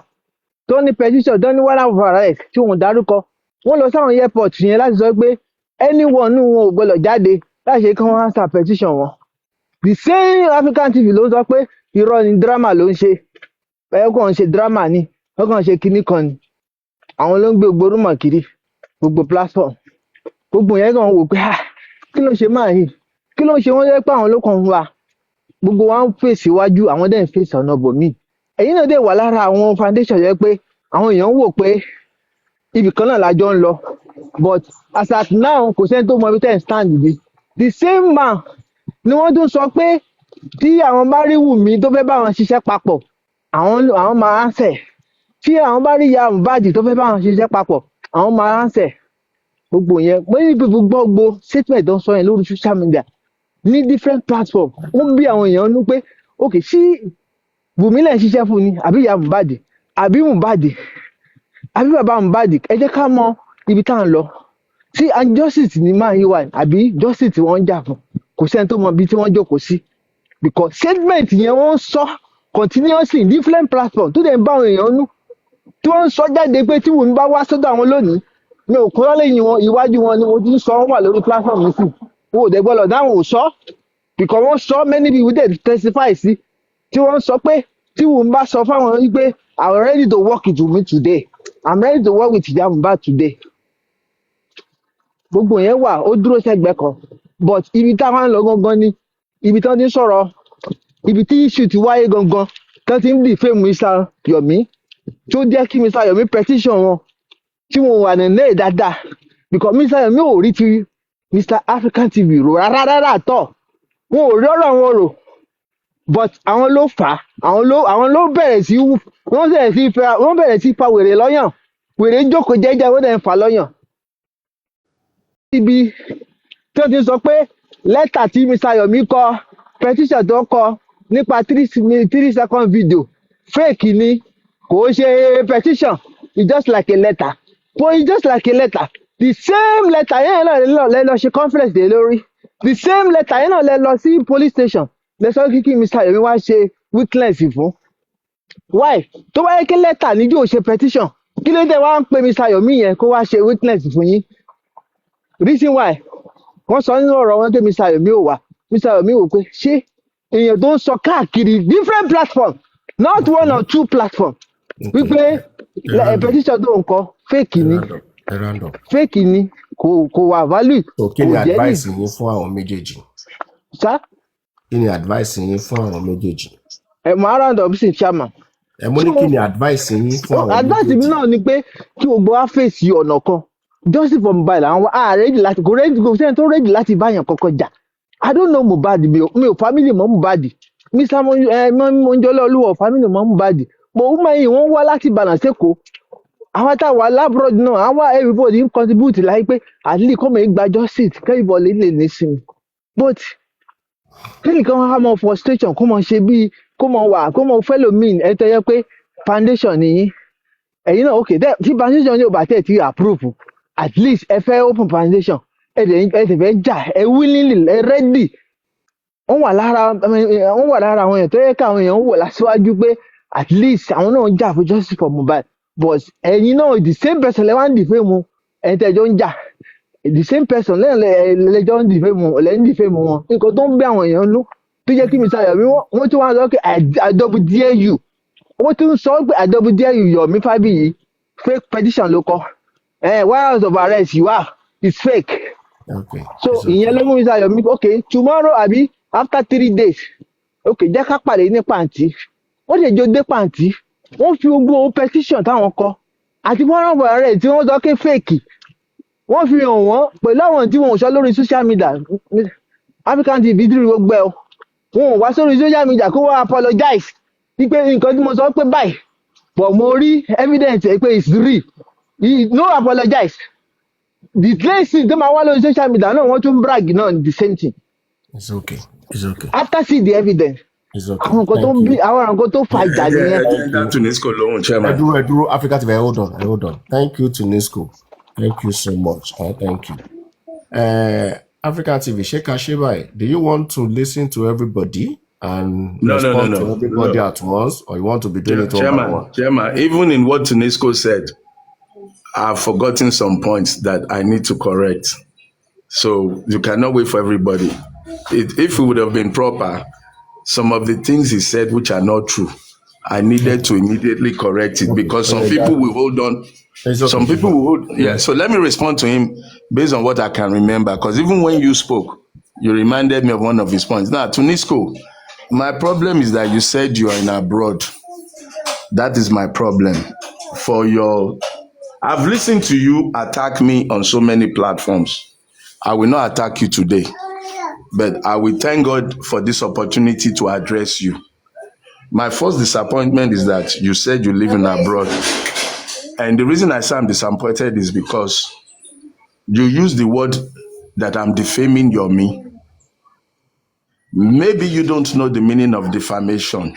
tó ní petition tó ní warrant of arrest tí wọn ò dárúkọ. Wọ́n lọ sáwọn airport yẹn láti sọ pé anyone nínú wọn ò gbọdọ̀ jáde láì ṣe kí wọ́n answer petition wọn. The same African TV ló sọ pé irọ́ ni drama ló ń ṣe ẹ̀ kàn ń ṣe drama ni wọ́n kàn ń ṣe kinní kan ni àwọn ló ń gbé gbogbo rúmọ̀ kiri gbogbo platform gbogbo yẹn kàn wò pé kí ló ṣe máa yìí kí ló ń ṣe wọ́n yẹ pé àwọn ló kàn ń wà gbogbo wa ń fèsì iwájú àwọn dẹ̀ ń fèsì ọ̀nà bòmíì. Ẹ̀yin náà dẹ̀ wà lára àwọn foundation yẹn pé àwọn èèyàn wò pé ibì kan náà lájọ ń lọ but as at now kò sẹ́ni tó mọ ibi tẹ́ ń stand bí. The same man ni wọ́n tún sọ pé tí àwọn bá rí Wùmí tó fẹ́ bá wọn ṣiṣẹ́ papọ̀ àwọn máa answer tí àwọn bá rí ìyá Mohbad tó fẹ́ bá wọn ṣiṣẹ́ papọ̀ àwọn máa answer. Gbogbo yẹn mo ní gbogbo statement tó ń sọ yẹn lórí social media ní different platform ó bí àwọn èèyàn nú pé okay sí Wùmí lẹ̀ ń ṣiṣẹ́ fún ni àbí ìyá Mohbad àbí Mohbad àbí bàbá Mohbad ẹ jẹ́ ká mọ ibi tá à ń lọ sí justice ní máa yí wa àbí justice tí wọ́n ń jà fún kò sẹ́ni tó mọ ibi tí wọ́n jókòó sí because statement yẹn wọ́n sọ continuously in different platform tó dẹ̀ ń bá àwọn èèyàn nú tí wọ́n ń sọ jáde pé tí Wùmí bá wá sọ́dọ̀ àwọn lónìí mi ò kúrọ́ lẹ́yìn wọn iwájú wọn ni mo ti ń sọ wọ́n wà lórí platform mi sí wọn ò dẹ̀ gbọ́dọ̀ dáhùn ò sọ because wọ́n sọ many people dey testify sí tí wọ́n sọ pé tí Wùmí bá sọ fáwọn yìí pé I'm ready to work with Wùmí today I'm ready to work with ìyá Mohbad today. Gbogbo yẹn wà ó dúró sẹ́gbẹ̀ẹ́ kan but ibi táwọn ń lọ gangan ni ibi tí wọ́n ti ń sọ̀rọ̀ ibi tí issue ti wáyé gangan tí wọ́n ti ń defame Mr. Yomi tó jẹ́ kí Mr. Yomi petition wọn tí wọn wà nínú dáadáa because Mr. Yomi ò rí ti Mr. African TV rò rárá tọ̀ wọn ò rí ọ̀rọ̀ wọn rò but àwọn ló fà á àwọn ló bẹ̀rẹ̀ sí fa wèrè lọ́yàn wèrè jókòó jẹ́jẹ́ wọ́n dẹ̀ ń fà lọ́yàn. Ibi tí wọ́n ti sọ pé lẹ́tà tí Mr. Yomi kọ petition tó kọ nípa 3 second video fake ni kò ṣe petition it's just like a letter but it's just like a letter the same letter yẹn náà lẹ lọ ṣe conference dé lórí the same letter yẹn náà lẹ lọ sí police station lẹ sọ kí Mr. Yomi wá ṣe witness fún why tó bá yẹ kí letter níjó ṣe petition kí ló dé wá ń pe Mr. Yomi yẹn kó wá ṣe witness fún yín reason why wọ́n sọ nínú ọ̀rọ̀ wọn pé Mr. Yomi ò wá Mr. Yomi wò pé ṣé èèyàn tó ń sọ káàkiri different platform not 1 or 2 platform wípé petition tó ń kọ fake ni kò wà value. kí ni advice yín fún àwọn méjèèjì? Sá. Kí ni advice yín fún àwọn méjèèjì? Mo round up sí chairman. Mo ní kí ni advice yín fún àwọn méjèèjì? Advice mi náà ni pé kí gbogbo wa fèsì ọ̀nà kan justice for Mohbad àwọn ready láti kò sẹ́ni tó ready láti báyàn kọ́kọ́ jà. I don't know Mohbad mi ò family mọ́ Mohbad Mr. Monjolo family mọ́ Mohbad but woman yìí wọ́n wá láti Ìbàdàn sẹ́kọ̀ọ́ àwọn táwa labroad náà àwọn everybody ń contribute láì pé at least kọ́mọ̀ yìí gba justice kẹ́yìnbọn lè ní sinmi but kẹ́nìkan wá mọ frustration kó mọ ṣe bíi kó mọ fellow mean ẹ tẹ́ yẹ pé foundation nìyí ẹ̀yin náà okay tí foundation yóò bá tẹ̀ tí approve at least ẹ fẹ́ open foundation ẹ fẹ́ jà ẹ willingly ẹ ready wọ́n wà lára àwọn èèyàn tó yẹ káwọn èèyàn wò lásìwájú pé at least àwọn náà ń jà fún justice for Mohbad, but ẹ̀yin náà the same person lẹ wá ń dìfẹ́ mu, ẹ̀yin tẹ́jọ́ ń jà the same person lẹ́jọ́ ń dìfẹ́ mu wọn, nǹkan tó ń gbé àwọn èèyàn nú tó jẹ́ kí Mr. Yomi wọ́n tún wá sọ pé I double dare you, wọ́n tún sọ pé I double dare you Yomi Fabiyi fake petition ló kọ warrant of arrest you have is fake. Okay. So ìyẹn ló mú Mr. Yomi okay tomorrow àbí after 3 days okay jẹ́ ká pàdé ní pàǹtí, wọ́n lè jọ dé pàǹtí, wọ́n fi gbogbo petition táwọn kọ àti warrant of arrest tí wọ́n sọ pé fake wọ́n fi hàn wọ́n pẹ̀lú àwọn tí wọ́n sọ lórí social media. African TV dúró gbogbo ẹ̀ wọn ò wá sórí social media kó wá apologize wípé nǹkan tí mo sọ pé báyìí but mo rí evidence pé it's real, no apologize. The place tó máa wá lórí social media náà wọ́n tún brag náà the same thing. It's okay. It's okay. After see the evidence. It's okay. Àwọn nǹkan tó fa ìjà nìyẹn. Tunisco lóhùn chairman. I do Africa TV. Hold on. Thank you, Tunisco. Thank you so much. Thank you. Africa TV, Sheikh Ashibai, do you want to listen to everybody and respond to everybody at once, or you want to be doing it one by one? Chairman, even in what Tunisco said, I've forgotten some points that I need to correct. So you cannot wait for everybody. If it would have been proper, some of the things he said which are not true, I needed to immediately correct it because some people will hold on. Some people will hold. Yeah. So let me respond to him based on what I can remember. Because even when you spoke, you reminded me of one of his points. Now, Tunisco, my problem is that you said you are in abroad. That is my problem. I've listened to you attack me on so many platforms. I will not attack you today, but I will thank God for this opportunity to address you. My first disappointment is that you said you live in abroad. And the reason I say I'm disappointed is because you use the word that I'm defaming your me. Maybe you don't know the meaning of defamation.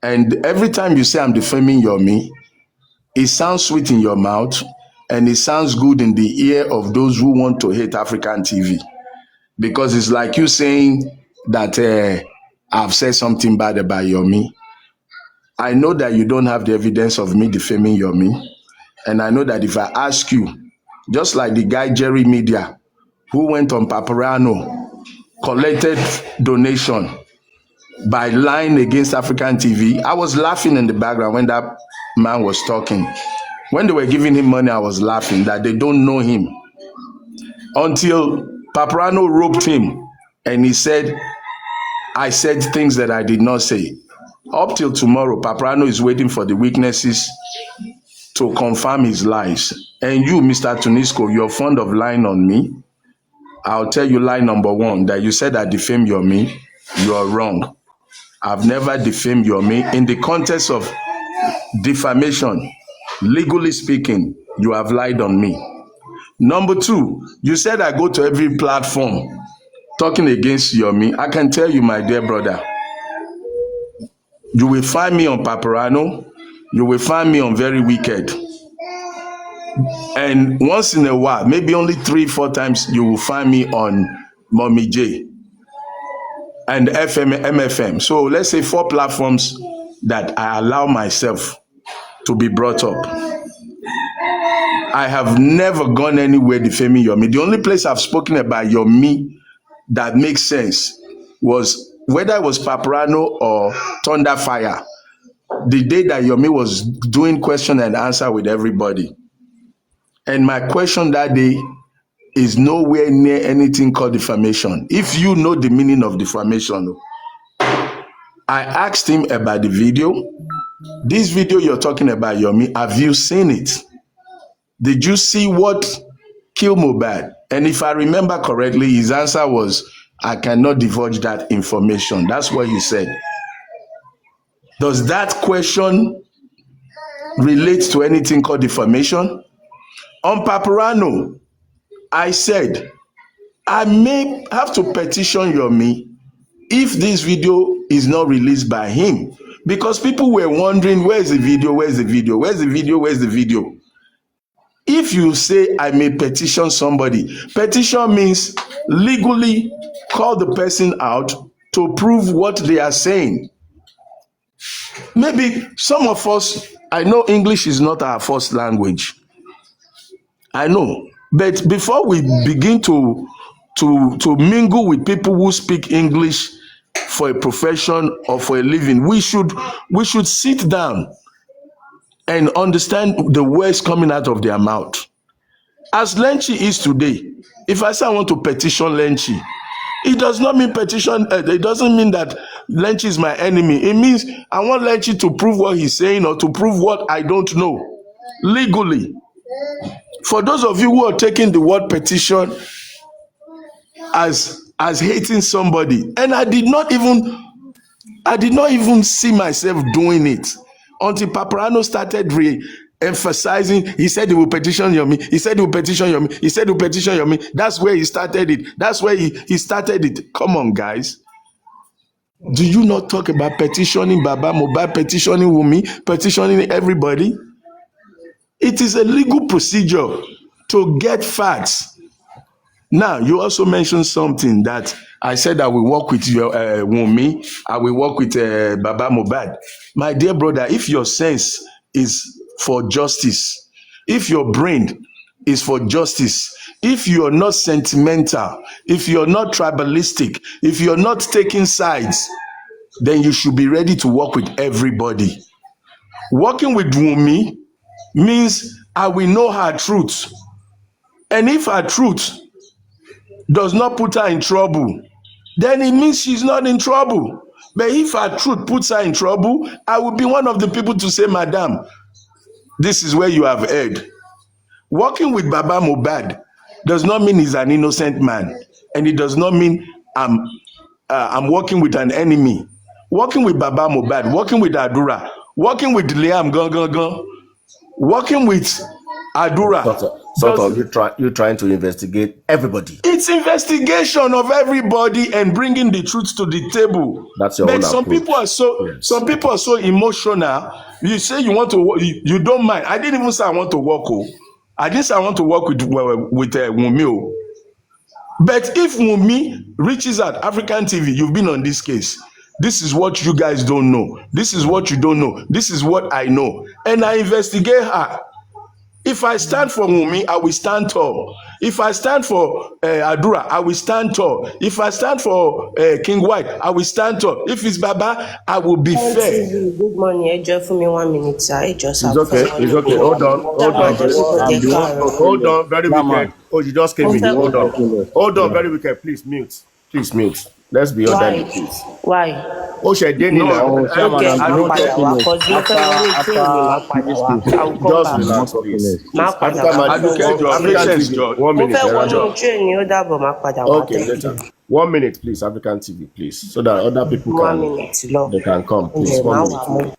And every time you say I'm defaming your me, it sounds sweet in your mouth and it sounds good in the ear of those who want to hate African TV. Because it's like you saying that I've said something bad about Yomi. I know that you don't have the evidence of me defaming Yomi. And I know that if I ask you, just like the guy Jerry Media, who went on Paparano, collected donation by lying against African TV. I was laughing in the background when that man was talking. When they were giving him money, I was laughing that they don't know him. Until Paparano roped him and he said, I said things that I did not say. Up till tomorrow, Paparano is waiting for the witnesses to confirm his lies. And you, Mr. Tunisco, you're fond of lying on me. I'll tell you lie number one, that you said I defamed your me. You are wrong. I've never defamed your me. In the context of defamation, legally speaking, you have lied on me. Number two, you said I go to every platform talking against your me. I can tell you, my dear brother, you will find me on Paparano. You will find me on Very Wicked. And once in a while, maybe only 3-4 times, you will find me on Mommy J and MFM. So let's say 4 platforms that I allow myself to be brought up. I have never gone anywhere defaming your me. The only place I've spoken about your me that makes sense was whether it was Paparano or Thunderfire, the day that Yomi was doing question and answer with everybody. And my question that day is nowhere near anything called defamation. If you know the meaning of defamation, I asked him about the video. This video you're talking about, Yomi, have you seen it? Did you see what killed Mohbad? And if I remember correctly, his answer was, I cannot divulge that information. That's what he said. Does that question relate to anything called defamation? On Paparano, I said, I may have to petition Yomi if this video is not released by him. Because people were wondering, where's the video, where's the video, where's the video, where's the video? If you say I may petition somebody, petition means legally call the person out to prove what they are saying. Maybe some of us, I know English is not our first language. I know. But before we begin to mingle with people who speak English for a profession or for a living, we should sit down and understand the words coming out of their mouth. As Lenchi is today, if I say I want to petition Lenchi, it does not mean petition, it doesn't mean that Lenchi is my enemy. It means I want Lenchi to prove what he's saying or to prove what I don't know legally. For those of you who are taking the word petition as hating somebody, and I did not even see myself doing it until Paparano started emphasizing. He said he will petition Yomi. He said he will petition Yomi. He said he will petition Yomi. That's where he started it. That's where he started it. Come on, guys. Do you not talk about petitioning Baba Mohbad, petitioning Wumi, petitioning everybody? It is a legal procedure to get facts. Now, you also mentioned something that I said I will work with your Wumi, I will work with Baba Mohbad. My dear brother, if your sense is for justice, if your brain is for justice, if you're not sentimental, if you're not tribalistic, if you're not taking sides, then you should be ready to work with everybody. Working with Wumi means I will know her truth. And if her truth does not put her in trouble, then it means she's not in trouble. But if her truth puts her in trouble, I will be one of the people to say, Madam, this is where you have erred. Working with Baba Mohbad does not mean he's an innocent man, and it does not mean I'm working with an enemy. Working with Baba Mohbad, working with Adura, working with Liam Gangan, working with Adura. Sort of you're trying to investigate everybody. It's investigation of everybody and bringing the truth to the table. That's your But own approach. some people are so emotional. You say you want to, you don't mind. I didn't even say I want to work. I didn't say I want to work with Wumi. But if Wumi reaches out, African TV, you've been on this case. This is what you guys don't know. This is what you don't know. This is what I know. And I investigate her. If I stand for Wumi, I will stand tall. If I stand for Adura, I will stand tall. If I stand for King White, I will stand tall. If it's Baba, I will be fair. Good morning. Just for me 1 minute, sir. It's okay. It's okay. Hold on. Very wicked. Oh, you just came in. Hold on. Very wicked. Please mute. Let's be orderly, please. Why? Oh, she did not. Just relax, please. 1 minute. Okay, later. 1 minute, please. African TV, please, so that other people can come, please. 1 minute.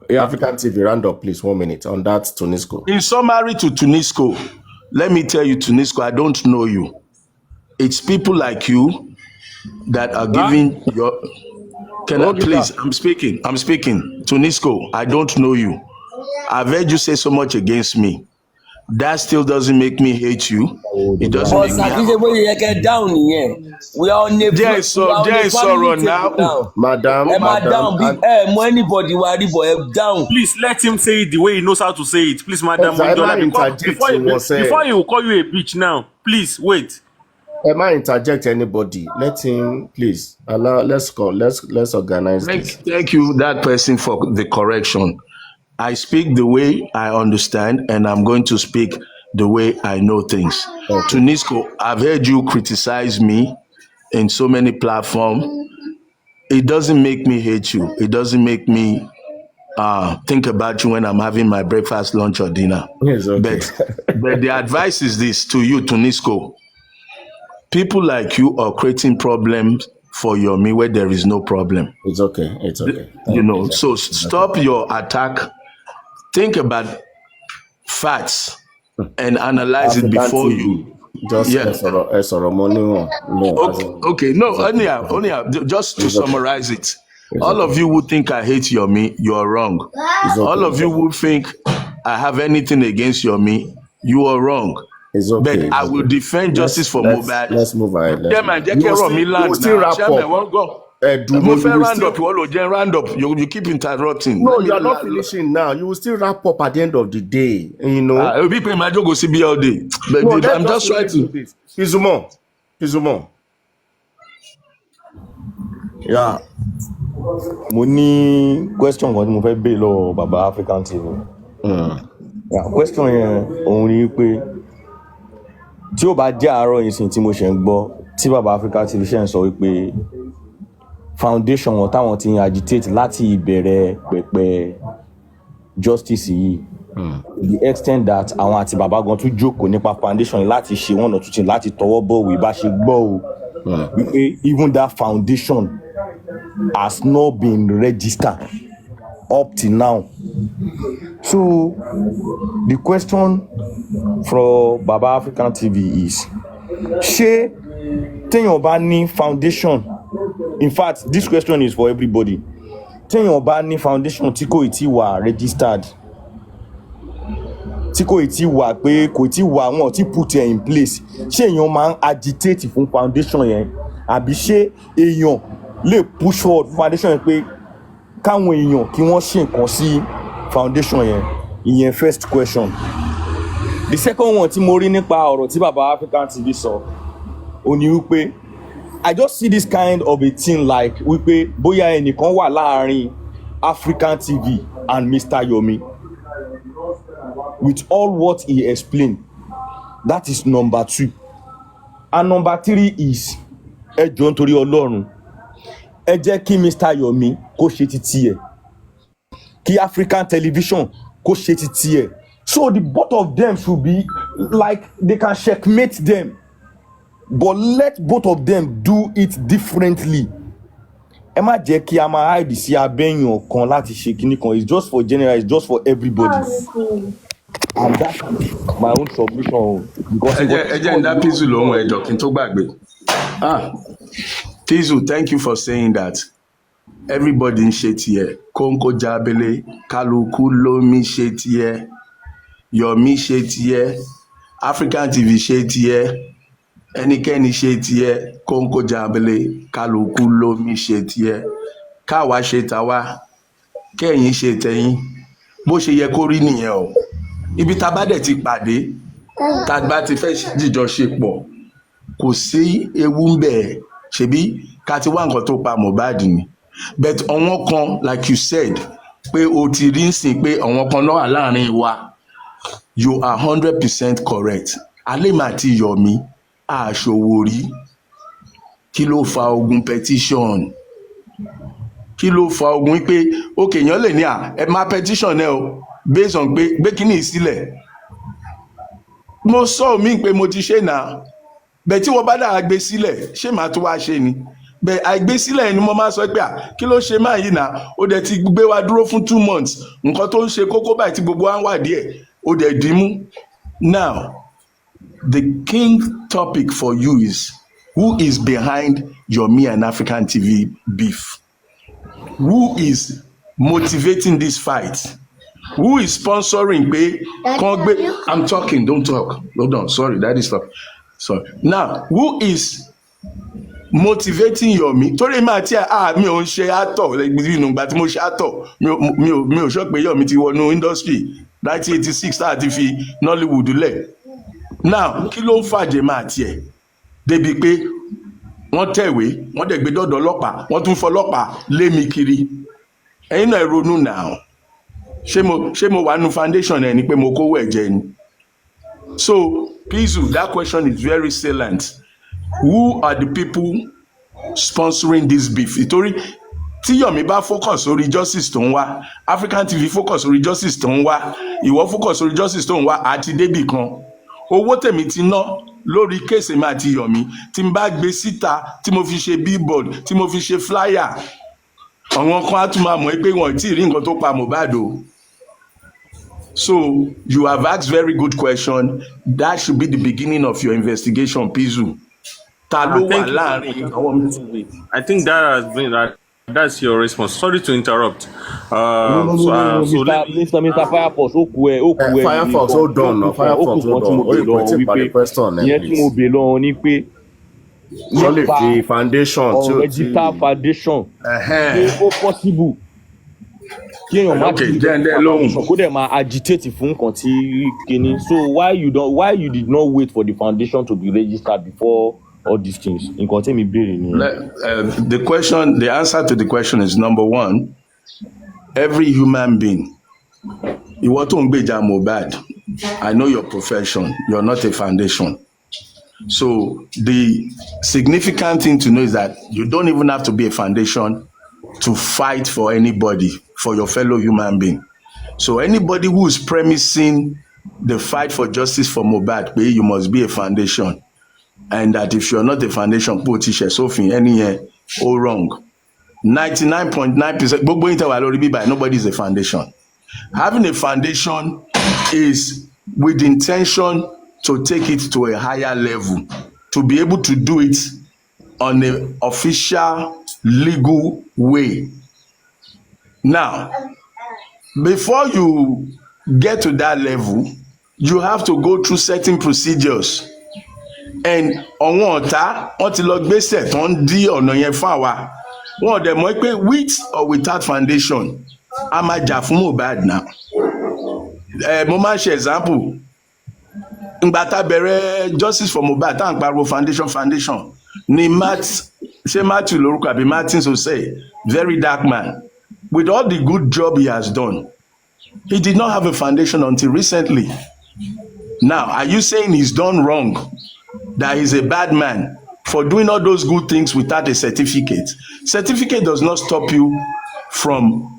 African TV, round up, please. 1 minute on that Tunisco. In summary to Tunisco, let me tell you, Tunisco, I don't know you. It's people like you that are giving your. Can I please? I'm speaking. Tunisco, I don't know you. I've heard you say so much against me. That still doesn't make me hate you. It doesn't make me. Get down here. We are on the. There is sorrow now, madam. Anybody worry boy down. Please let him say it the way he knows how to say it. Please, madam. Before he will call you a bitch now. Please wait. Am I interject anybody? Let him, please. Let's organize this. Thank you, that person, for the correction. I speak the way I understand, and I'm going to speak the way I know things. Okay. Tunisco, I've heard you criticize me in so many platforms. It doesn't make me hate you. It doesn't make me think about you when I'm having my breakfast, lunch, or dinner. Yes, okay. But the advice is this to you, Tunisco. People like you are creating problems for me where there is no problem. It's okay. So stop your attack. Think about facts and analyze it before you. Just okay. No, only just to summarize it. All of you who think I hate Yomi, you are wrong. All of you who think I have anything against Yomi, you are wrong. It's okay. But I will defend justice for Mohbad. Let's move ahead. Chairman, jẹ́ You kí will ọ̀rọ̀ mi still land wrap now. Chairman, up. wọ́n go. Dúró, Mo you fẹ́ will round still- up, ìwọ ló jẹ́ round up. You keep interrupting. No, Let me you are not finishing now. You will still wrap up at the end of the day. You know. Obi pe ma jogo CB all day. But No, let's I'm just trying to. this. Izumo. Yeah. Mo ní question kan tí mo fẹ́ béèrè lọ́wọ́ bàbá African TV. Yeah, question yẹn òun ni pé tí ó bá jẹ́ àárọ̀ yìí sìn tí mo ṣe ń gbọ́ tí bàbá African TV ṣe ń sọ wípé foundation wọn táwọn ti ń agitate láti ìbẹ̀rẹ̀ pẹ̀pẹ̀ justice yìí to the extent that àwọn àti bàbá gan tún jókòó nípa foundation yìí láti ṣe one or two things láti tọwọ́ bọ̀wé bá ṣe gbọ́ o wípé even that foundation has not been registered up till now. So the question from Baba African TV is, ṣé téèyàn bá ní foundation, in fact this question is for everybody, téèyàn bá ní foundation tí kò tí wà registered, tí kò tí wà pé kò tí wà wọn tí put it in place, ṣé èèyàn máa ń agitate fún foundation yẹn àbí ṣé èèyàn lè push forward foundation yẹn pé káwọn èèyàn kí wọ́n ṣe nǹkan sí foundation yẹn? Ìyẹn first question. The second one tí mo rí nípa ọ̀rọ̀ tí bàbá African TV sọ ó ní wípé I just see this kind of a thing like wípé bóyá ẹnìkan wà láàrin African TV and Mr. Yomi. With all what he explained, that is number 2. And number 3 is ẹ jọ̀ọ́ nítorí Ọlọ́run ẹ jẹ́ kí Mr. Yomi kó ṣe títí ẹ̀, kí African Television kó ṣe títí ẹ̀. So the both of them should be like they can checkmate them, but let both of them do it differently. Ẹ má jẹ́ kí a máa hide sí abẹ́yàn kan láti ṣe kíní kan. It's just for general, it's just for everybody. And that's my own submission. Ẹ jẹ́ ń dá Pizzu lóhùn ẹjọ́ kí n tó gbàgbé. Pizzu, thank you for saying that. Everybody ń ṣe tiẹ̀. Kóńkó jábélé, kálukú lómi ṣe tiẹ̀. Yomi ṣe tiẹ̀. African TV ṣe tiẹ̀. Ẹnikẹ́ni ṣe tiẹ̀. Kóńkó jábélé, kálukú lómi ṣe tiẹ̀. Káwa ṣe tàwa, kẹ́yìn ṣe tẹ̀yìn. Bó ṣe yẹ kó rí nìyẹn o. Ibi tá bá dẹ̀ ti pàdé, tá bá ti fẹ́ jíjọ ṣe pọ̀, kò sí ewu ń bẹ̀. Ṣebí ká ti wá nǹkan tó pa Mohbad ni. But àwọn kan, like you said, pé o ti rí nsìn pé àwọn kan náà wà láàrin wa. You are 100% correct. Alema àti Yomi àṣòwò rí. Kí ló fa ogun petition? Kí ló fa ogun pé okay èèyàn lè ní ẹ máa petition ẹ o based on pé gbé kíní sílẹ̀. Mo sọ mí pé mo ti ṣe náà. Bẹ́ẹ̀ tí wọ́n bá dára gbé sílẹ̀, ṣé màá tó wá ṣe ni? Bẹ́ẹ̀ àìgbé sílẹ̀ ni mo máa sọ pé kí ló ṣe máa yìí náà? Ó dẹ̀ ti gbé wa dúró fún 2 months. Nǹkan tó ń ṣe kókó báyìí tí gbogbo wa ń wà díẹ̀, ó dẹ̀ dì mú. Now, the king topic for you is who is behind Yomi and African TV beef? Who is motivating this fight? Who is sponsoring pé kan gbé? I'm talking, don't talk. Hold on, sorry, that is stop. Sorry. Now, who is motivating Yomi? Torí mi àti mi ò ń ṣe actor nínú ìgbà tí mo ṣe actor. Mi ò sọ pé Yomi ti wọnú industry 1986 tá a ti fi Nollywood lẹ̀. Now, kí ló ń fàjẹ́ máa tiẹ̀? Débi pé wọ́n tẹ̀wé, wọ́n dẹ̀ gbé dọ́dọ̀ ọlọ́pàá, wọ́n tún fọlọ́pàá lé mi kiri. Ẹ̀yin náà ronú now. Ṣé mo wà nínú foundation ẹ̀ ni pé mo kówó ẹ̀jẹ̀ ni? So, Pizzu, that question is very salient. Who are the people sponsoring this beef? Ìtorí tí Yomi bá focus orí justice tó ń wá, African TV focus orí justice tó ń wá, ìwọ focus orí justice tó ń wá àti débì kan. Owó tèmi ti ná lórí kéèsì mi àti Yomi tí n bá gbé síta tí mo fi ṣe billboard tí mo fi ṣe flyer. Àwọn kan á tún máa mọ̀ pé wọn ò tí ì rí nǹkan tó pa Mohbad o. So you have asked very good question. That should be the beginning of your investigation, Pizzu. Ta ló wà láàrin àwọn. I think that has been that. That's your response. Sorry to interrupt. No, Mr. Firefox, ó kù ẹ Firefox, hold on now. Firefox, hold on. Ó yẹ kó tí parí question ìyẹn tí mo bè lọ ni pé Surely the foundation register foundation pé ó possible kí èèyàn má ti kó dẹ̀ máa agitate fún nǹkan tí kíní. So why you did not wait for the foundation to be registered before all these things? Nǹkan tí mi béèrè ni. The answer to the question is number one, every human being. Ìwọ tó ń gbèjà Mohbad, I know your profession, you're not a foundation. So the significant thing to know is that you don't even have to be a foundation to fight for anybody, for your fellow human being. So anybody who is premising the fight for justice for Mohbad, you must be a foundation. And that if you're not a foundation, put it any all wrong. 99.9%, nobody is a foundation. Having a foundation is with the intention to take it to a higher level, to be able to do it on an official, legal way. Now, before you get to that level, you have to go through certain procedures. And àwọn ọ̀tá wọ́n ti lọ gbèsè tó ń dí ọ̀nà yẹn fún àwa. Wọ́n dẹ̀ mọ̀ pé with or without foundation, a máa jà fún Mohbad now. Mo máa ń ṣe example. Ìgbà tá bẹ̀rẹ̀ justice for Mohbad tá à ń pariwo foundation ni Matthew lórúkọ àbí Martins will say, very dark man. With all the good job he has done, he did not have a foundation until recently. Now, are you saying he's done wrong? That he's a bad man for doing all those good things without a certificate? Certificate does not stop you from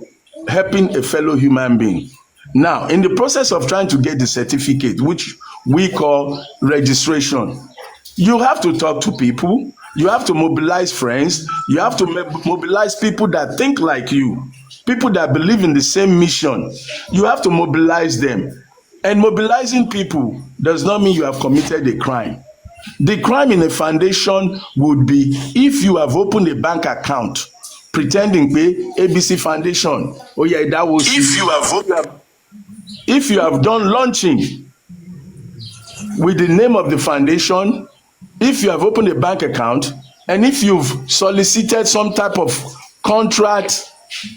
helping a fellow human being. Now, in the process of trying to get the certificate, which we call registration, you have to talk to people, you have to mobilize friends, you have to mobilize people that think like you, people that believe in the same mission. You have to mobilize them. And mobilizing people does not mean you have committed a crime. The crime in a foundation would be if you have opened a bank account pretending pé ABC Foundation, oh yeah, that was if you have done launching with the name of the foundation, if you have opened a bank account, and if you've solicited some type of contract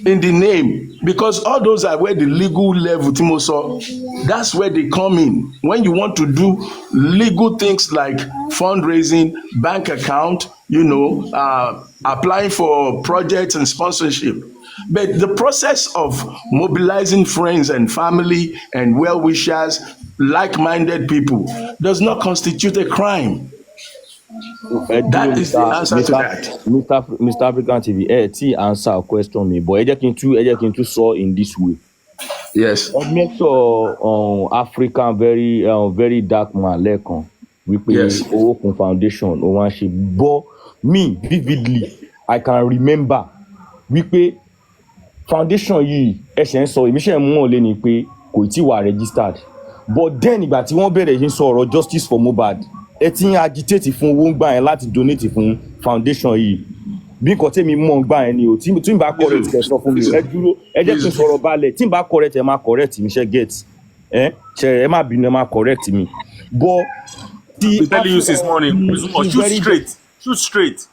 in the name, because all those are where the legal level, Timoso, that's where they come in. When you want to do legal things like fundraising, bank account, applying for projects and sponsorship. But the process of mobilizing friends and family and well-wishers, like-minded people, does not constitute a crime. That is the answer to that. Mr. African TV, answer a question me, but ẹ jẹ́ kí n tún sọ in this way. Yes. I met African very dark man lẹ́ẹ̀kan wípé Owókun Foundation ó wá ń ṣe, but me vividly I can remember wípé foundation yìí ẹ̀ṣẹ̀ ń sọ èmi ṣe mú wọn lé ni pé kò tí wà registered, but then ìgbà tí wọ́n bẹ̀rẹ̀ yìí sọ ọ̀rọ̀ justice for Mohbad ẹ ti ń agitate fún owó ń gbà yẹn láti donate fún foundation yìí bí nǹkan tẹ́mi mọ̀ ń gbà yẹn ni o tí n bá correct ẹ sọ fún mi ẹ dúró ẹ jẹ́ kí n sọ̀rọ̀ balẹ̀ tí n bá correct ẹ máa correct mi ṣe get ṣe ẹ má bínú ẹ máa correct mi, but the telling you this morning shoot straight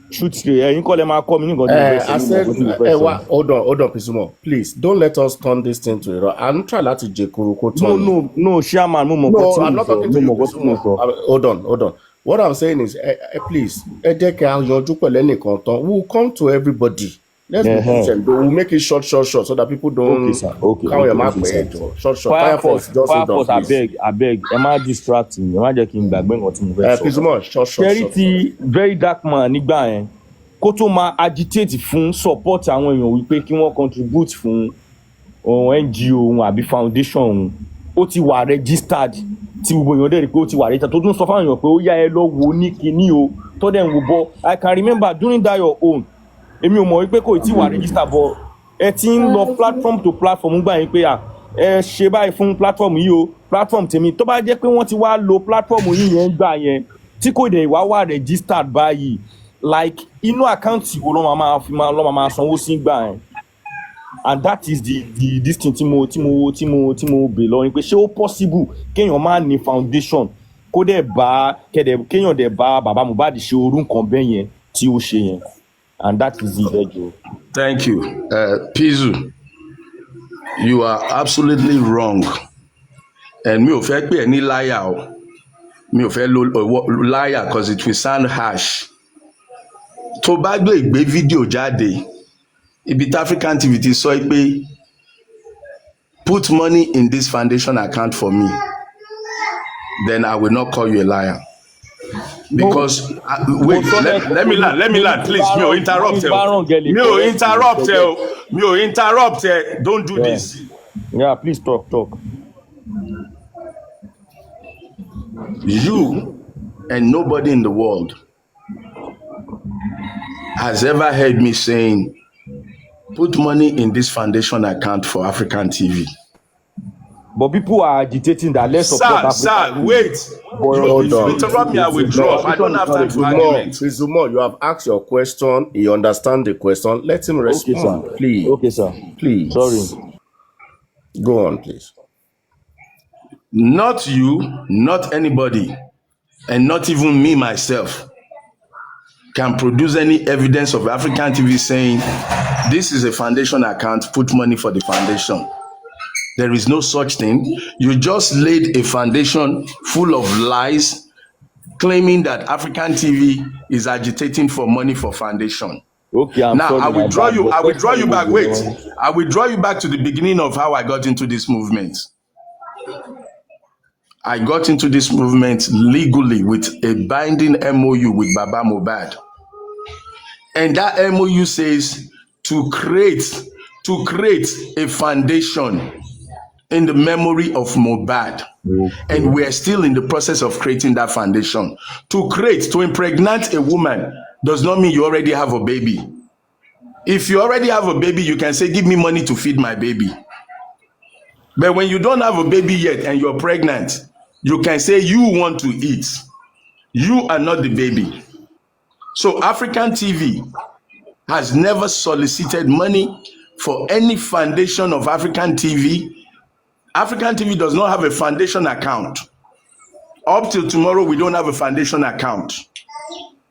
ẹ̀yin kọ́ lẹ máa kọ́ mi ní nǹkan tó fẹ́ sọ. Hold on Pisumo, please don't let us turn this thing to error. I'm trying láti jẹ kúrúkú tán. No chairman mo mọ̀ kọ́ tí mo sọ. Hold on. What I'm saying is please ẹ jẹ́ kí a yọjú pẹ̀lú ẹnìkan tán. We'll come to everybody. Let's be patient. We'll make it short so that people don't. Okay. Short. Firefox, abeg, ẹ má distract me. Ẹ má jẹ́ kí n gbàgbé nǹkan tí mo fẹ́ sọ. Pisumo, short. Charity very dark man nígbà yẹn kó tó máa agitate fún support àwọn èèyàn wípé kí wọ́n contribute fún NGO òun àbí foundation òun ó ti wà registered tí gbogbo èèyàn dẹ̀ rí pé ó ti wà registered tó tún sọ fáwọn èèyàn pé ó yá ẹ lọ wo ní kinní o tó dẹ̀ ń wo bọ́. I can remember during that your own èmi ò mọ̀ wípé kò tí wà registered bọ́ ẹ ti ń lọ platform to platform gbà yín pé ẹ ṣe báyìí fún platform yìí o platform tèmi tó bá jẹ́ pé wọ́n ti wá lo platform yìí yẹn gbà yẹn tí kò dẹ̀ wá wà registered báyìí like inú àkáǹtì wo ló máa sanwó sí gbà yẹn, and that is the this thing tí mo bè lọ ni pé ṣé ó possible kéèyàn máa ní foundation kó dẹ̀ bá kéèyàn dẹ̀ bá bàbá Mohbad ṣe orú nǹkan bẹ́ẹ̀ yẹn tí ó ṣe yẹn, and that is the ẹjọ́. Thank you. Pizu, you are absolutely wrong. And mi ò fẹ́ pè ẹ́ ní liar o. Mi ò fẹ́ lo liar because it will sound harsh. Tó bá gbé fídíò jáde, ibi tí African TV ti sọ pé put money in this foundation account for me, then I will not call you a liar. Because wait, let me land, please. Mi ò interrupt ẹ. Don't do this. Yeah, please talk. You and nobody in the world has ever heard me saying put money in this foundation account for African TV. But people are agitating that let's support African. Sir, wait. If you interrupt me, I will drop. I don't have time for arguments. Pizumo, you have asked your question. You understand the question. Let him respond, okay, please. Okay, sir. Please. Sorry. Go on, please. Not you, not anybody, and not even me myself can produce any evidence of African TV saying this is a foundation account, put money for the foundation. There is no such thing. You just laid a foundation full of lies claiming that African TV is agitating for money for foundation. Okay, now I will draw you back. Wait, I will draw you back to the beginning of how I got into this movement. I got into this movement legally with a binding MOU with Baba Mohbad. And that MOU says to create a foundation in the memory of Mohbad. And we are still in the process of creating that foundation. To impregnate a woman does not mean you already have a baby. If you already have a baby, you can say, give me money to feed my baby. But when you don't have a baby yet and you're pregnant, you can say you want to eat. You are not the baby. So African TV has never solicited money for any foundation of African TV. African TV does not have a foundation account. Up till tomorrow, we don't have a foundation account.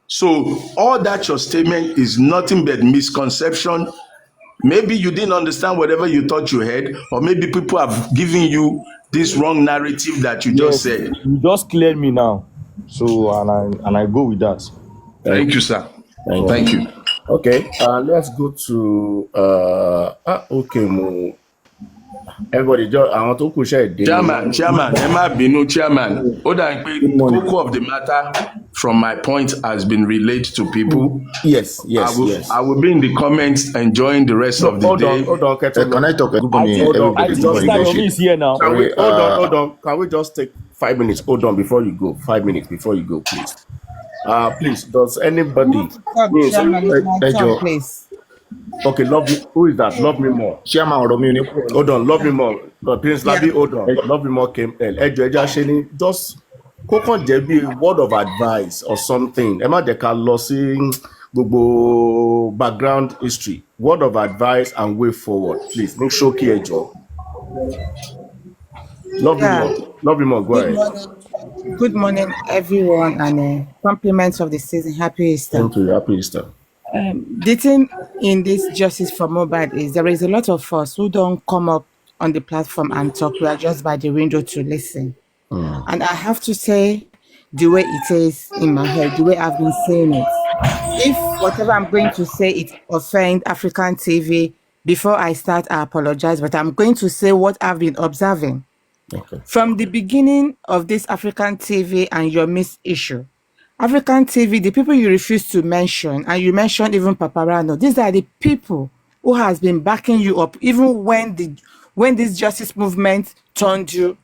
So all that your statement is nothing but misconception. Maybe you didn't understand whatever you thought you heard, or maybe people have given you this wrong narrative that you just said. You just cleared me now. So, and I go with that. Thank you, sir. Thank you. Okay, let's go to okay, everybody just I want to push it. Chairman, Emma Binu, Chairman. Koko of the matter from my point has been relayed to people. Yes. I will be in the comments enjoying the rest of the day. Hold on, can I talk? Is here now. Hold on. Can we just take 5 minutes? Hold on before you go. 5 minutes before you go, please. Please, does anybody? Please. Okay, love me. Who is that? Love me more. Chairman Romeo. Hold on, love me more. Prince Labi, hold on. Love me more came just Koko Jebi, a word of advice or something. Emma Deka losing gbogbo background history. Word of advice and way forward. Please, make sure Ejo. Love me more. Go ahead. Good morning, everyone, and compliments of the season. Happy Easter. Thank you. Happy Easter. The thing in this justice for Mohbad is there is a lot of us who don't come up on the platform and talk. We are just by the window to listen. And I have to say, the way it is in my head, the way I've been saying it, if whatever I'm going to say it offend African TV, before I start, I apologize, but I'm going to say what I've been observing. Okay. From the beginning of this African TV and your miss issue, African TV, the people you refuse to mention, and you mentioned even Paparano, these are the people who has been backing you up, even when this justice movement turned you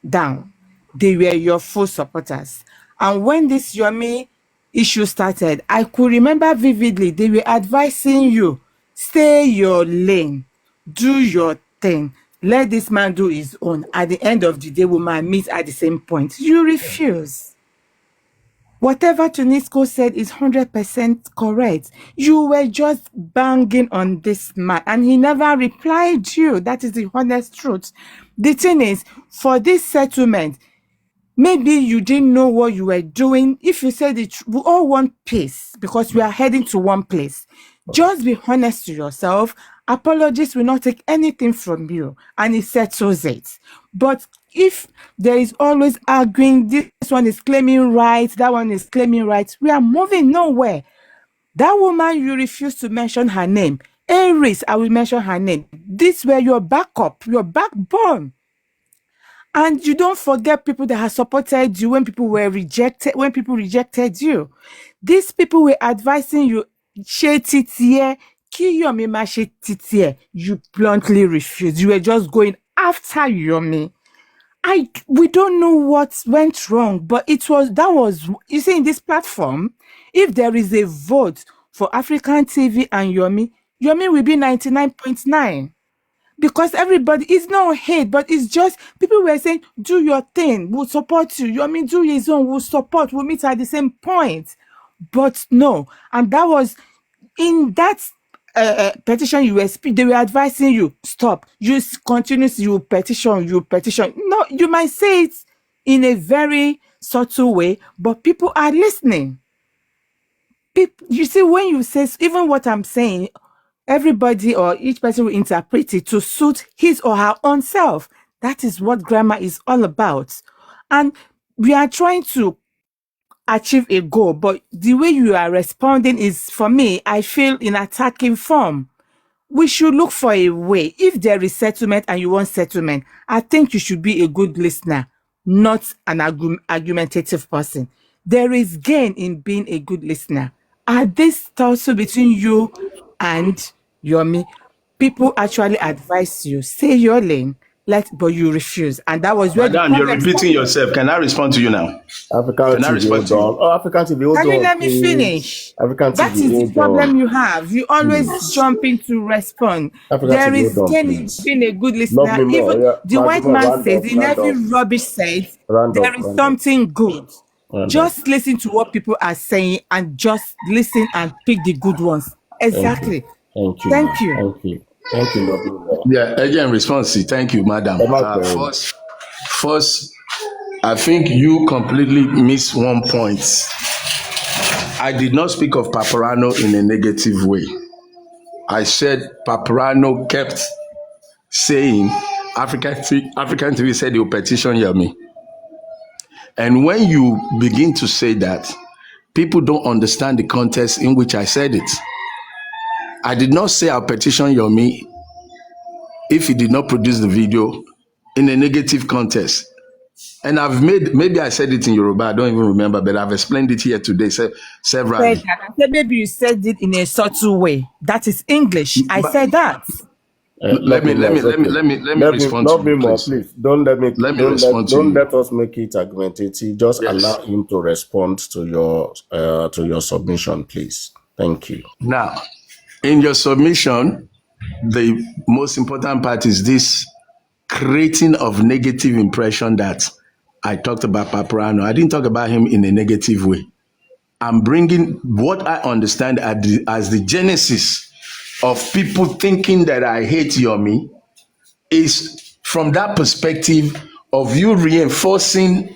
down. They were your full supporters. And when this Yomi issue started, I could remember vividly, they were advising you, stay your lane, do your thing, let this man do his own. At the end of the day, we might meet at the same point. You refuse. Whatever Tunisco said is 100% correct. You were just banging on this man and he never replied you. That is the honest truth. The thing is, for this settlement, maybe you didn't know what you were doing. If you said it, we all want peace because we are heading to one place. Just be honest to yourself. Apologies will not take anything from you, and it settles it. But if there is always arguing, this one is claiming right, that one is claiming right, we are moving nowhere. That woman, you refuse to mention her name. Aries, I will mention her name. These were your backup, your backbone. And you don't forget people that have supported you when people were rejected, when people rejected you. These people were advising you, you bluntly refused. You were just going after Yomi. We don't know what went wrong, but you see, in this platform, if there is a vote for African TV and Yomi will be 99.9. Because everybody, it's not hate, but it's just people were saying, do your thing, we'll support you. Yomi, do his own, we'll support, we'll meet at the same point. But no, and that was in that petition they were advising you, stop. You continuously, you petition. No, you might say it in a very subtle way, but people are listening. You see, when you say, even what I'm saying, everybody or each person will interpret it to suit his or her own self. That is what grammar is all about. And we are trying to achieve a goal, but the way you are responding is, for me, I feel in attacking form. We should look for a way. If there is settlement and you want settlement, I think you should be a good listener, not an argumentative person. There is gain in being a good listener. Are this also between you and Yomi? People actually advise you, stay your lane, but you refuse. And that was where Madam, you're repeating yourself. Can I respond to you now? African TV, hold on. Oh, African TV, hold on. Can you let me finish? African TV, that is the problem you have. You always jumping to respond. There is being a good listener. Even the white man says, in every rubbish said, there is something good. Just listen to what people are saying and just listen and pick the good ones. Exactly. Thank you. Yeah, again, response. Thank you, madam. First, I think you completely missed one point. I did not speak of Paparano in a negative way. I said Paparano kept saying African TV said he will petition Yomi. And when you begin to say that, people don't understand the context in which I said it. I did not say I'll petition Yomi if he did not produce the video in a negative context. And maybe I said it in Yoruba, I don't even remember, but I've explained it here today several times. Maybe you said it in a subtle way. That is English. I said that. Let me respond to you, please. Don't let us make it argumentative. Just allow him to respond to your submission, please. Thank you. Now, in your submission, the most important part is this creating of negative impression that I talked about Paparano. I didn't talk about him in a negative way. I'm bringing what I understand as the genesis of people thinking that I hate Yomi is from that perspective of you reinforcing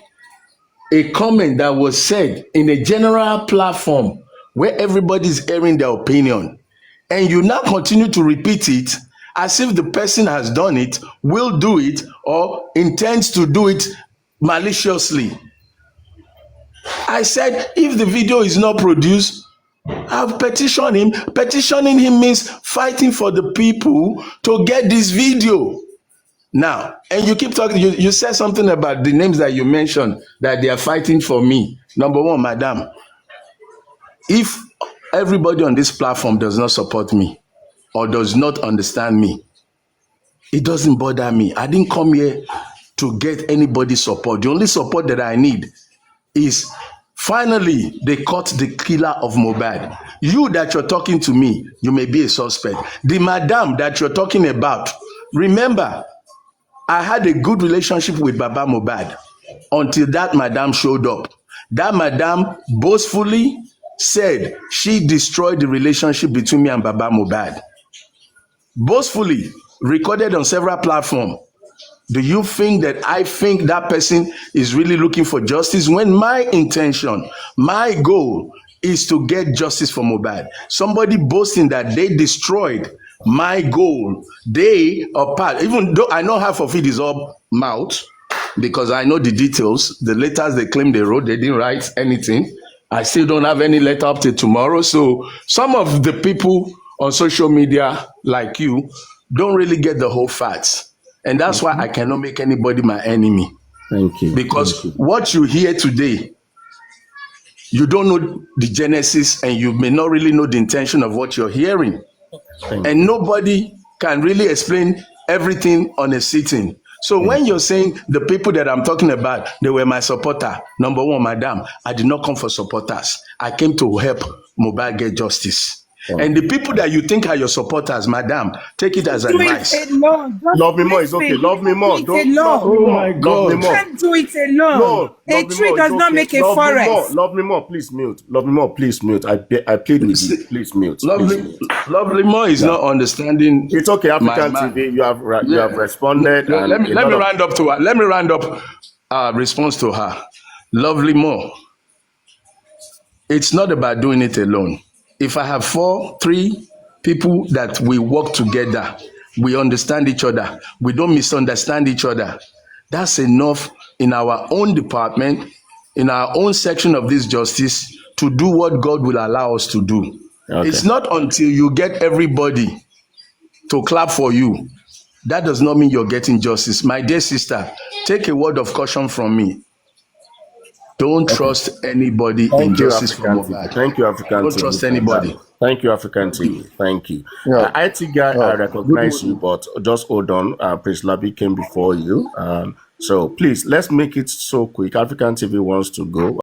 a comment that was said in a general platform where everybody's airing their opinion, and you now continue to repeat it as if the person has done it, will do it, or intends to do it maliciously. I said, if the video is not produced, I've petitioned him. Petitioning him means fighting for the people to get this video. Now, and you keep talking, you said something about the names that you mentioned, that they are fighting for me. Number one, madam, if everybody on this platform does not support me or does not understand me, it doesn't bother me. I didn't come here to get anybody's support. The only support that I need is finally they caught the killer of Mohbad. You that you're talking to me, you may be a suspect. The madam that you're talking about, remember, I had a good relationship with Baba Mohbad until that madam showed up. That madam boastfully said she destroyed the relationship between me and Baba Mohbad. Boastfully recorded on several platforms. Do you think that I think that person is really looking for justice when my intention, my goal is to get justice for Mohbad? Somebody boasting that they destroyed my goal. They are part, even though I know half of it is all mouth, because I know the details. The letters they claim they wrote, they didn't write anything. I still don't have any letter up to tomorrow. So some of the people on social media like you don't really get the whole facts. And that's why I cannot make anybody my enemy. Thank you. Because what you hear today, you don't know the genesis and you may not really know the intention of what you're hearing. And nobody can really explain everything on a sitting. So when you're saying the people that I'm talking about, they were my supporter. Number one, madam, I did not come for supporters. I came to help Mohbad get justice. And the people that you think are your supporters, madam, take it as advice. Love me more is okay. Love me more. Don't love me more. Oh my God. You can't do it alone. No, a tree does not make a forest. Love me more, please mute. Love me more, please mute. I plead with you. Please mute. Lovely more is not understanding. It's okay, African TV. You have responded. Let me round up to her. Let me round up response to her. Lovely more. It's not about doing it alone. If I have 3 people that we work together, we understand each other, we don't misunderstand each other, that's enough in our own department, in our own section of this justice, to do what God will allow us to do. Okay. It's not until you get everybody to clap for you, that does not mean you're getting justice. My dear sister, take a word of caution from me. Don't trust anybody in justice for Mohbad. Thank you, African Don't trust anybody. Thank you, African TV. Thank you. IT guy, I recognize you, but just hold on. Prince Labi came before you. So please, let's make it so quick. African TV wants to go.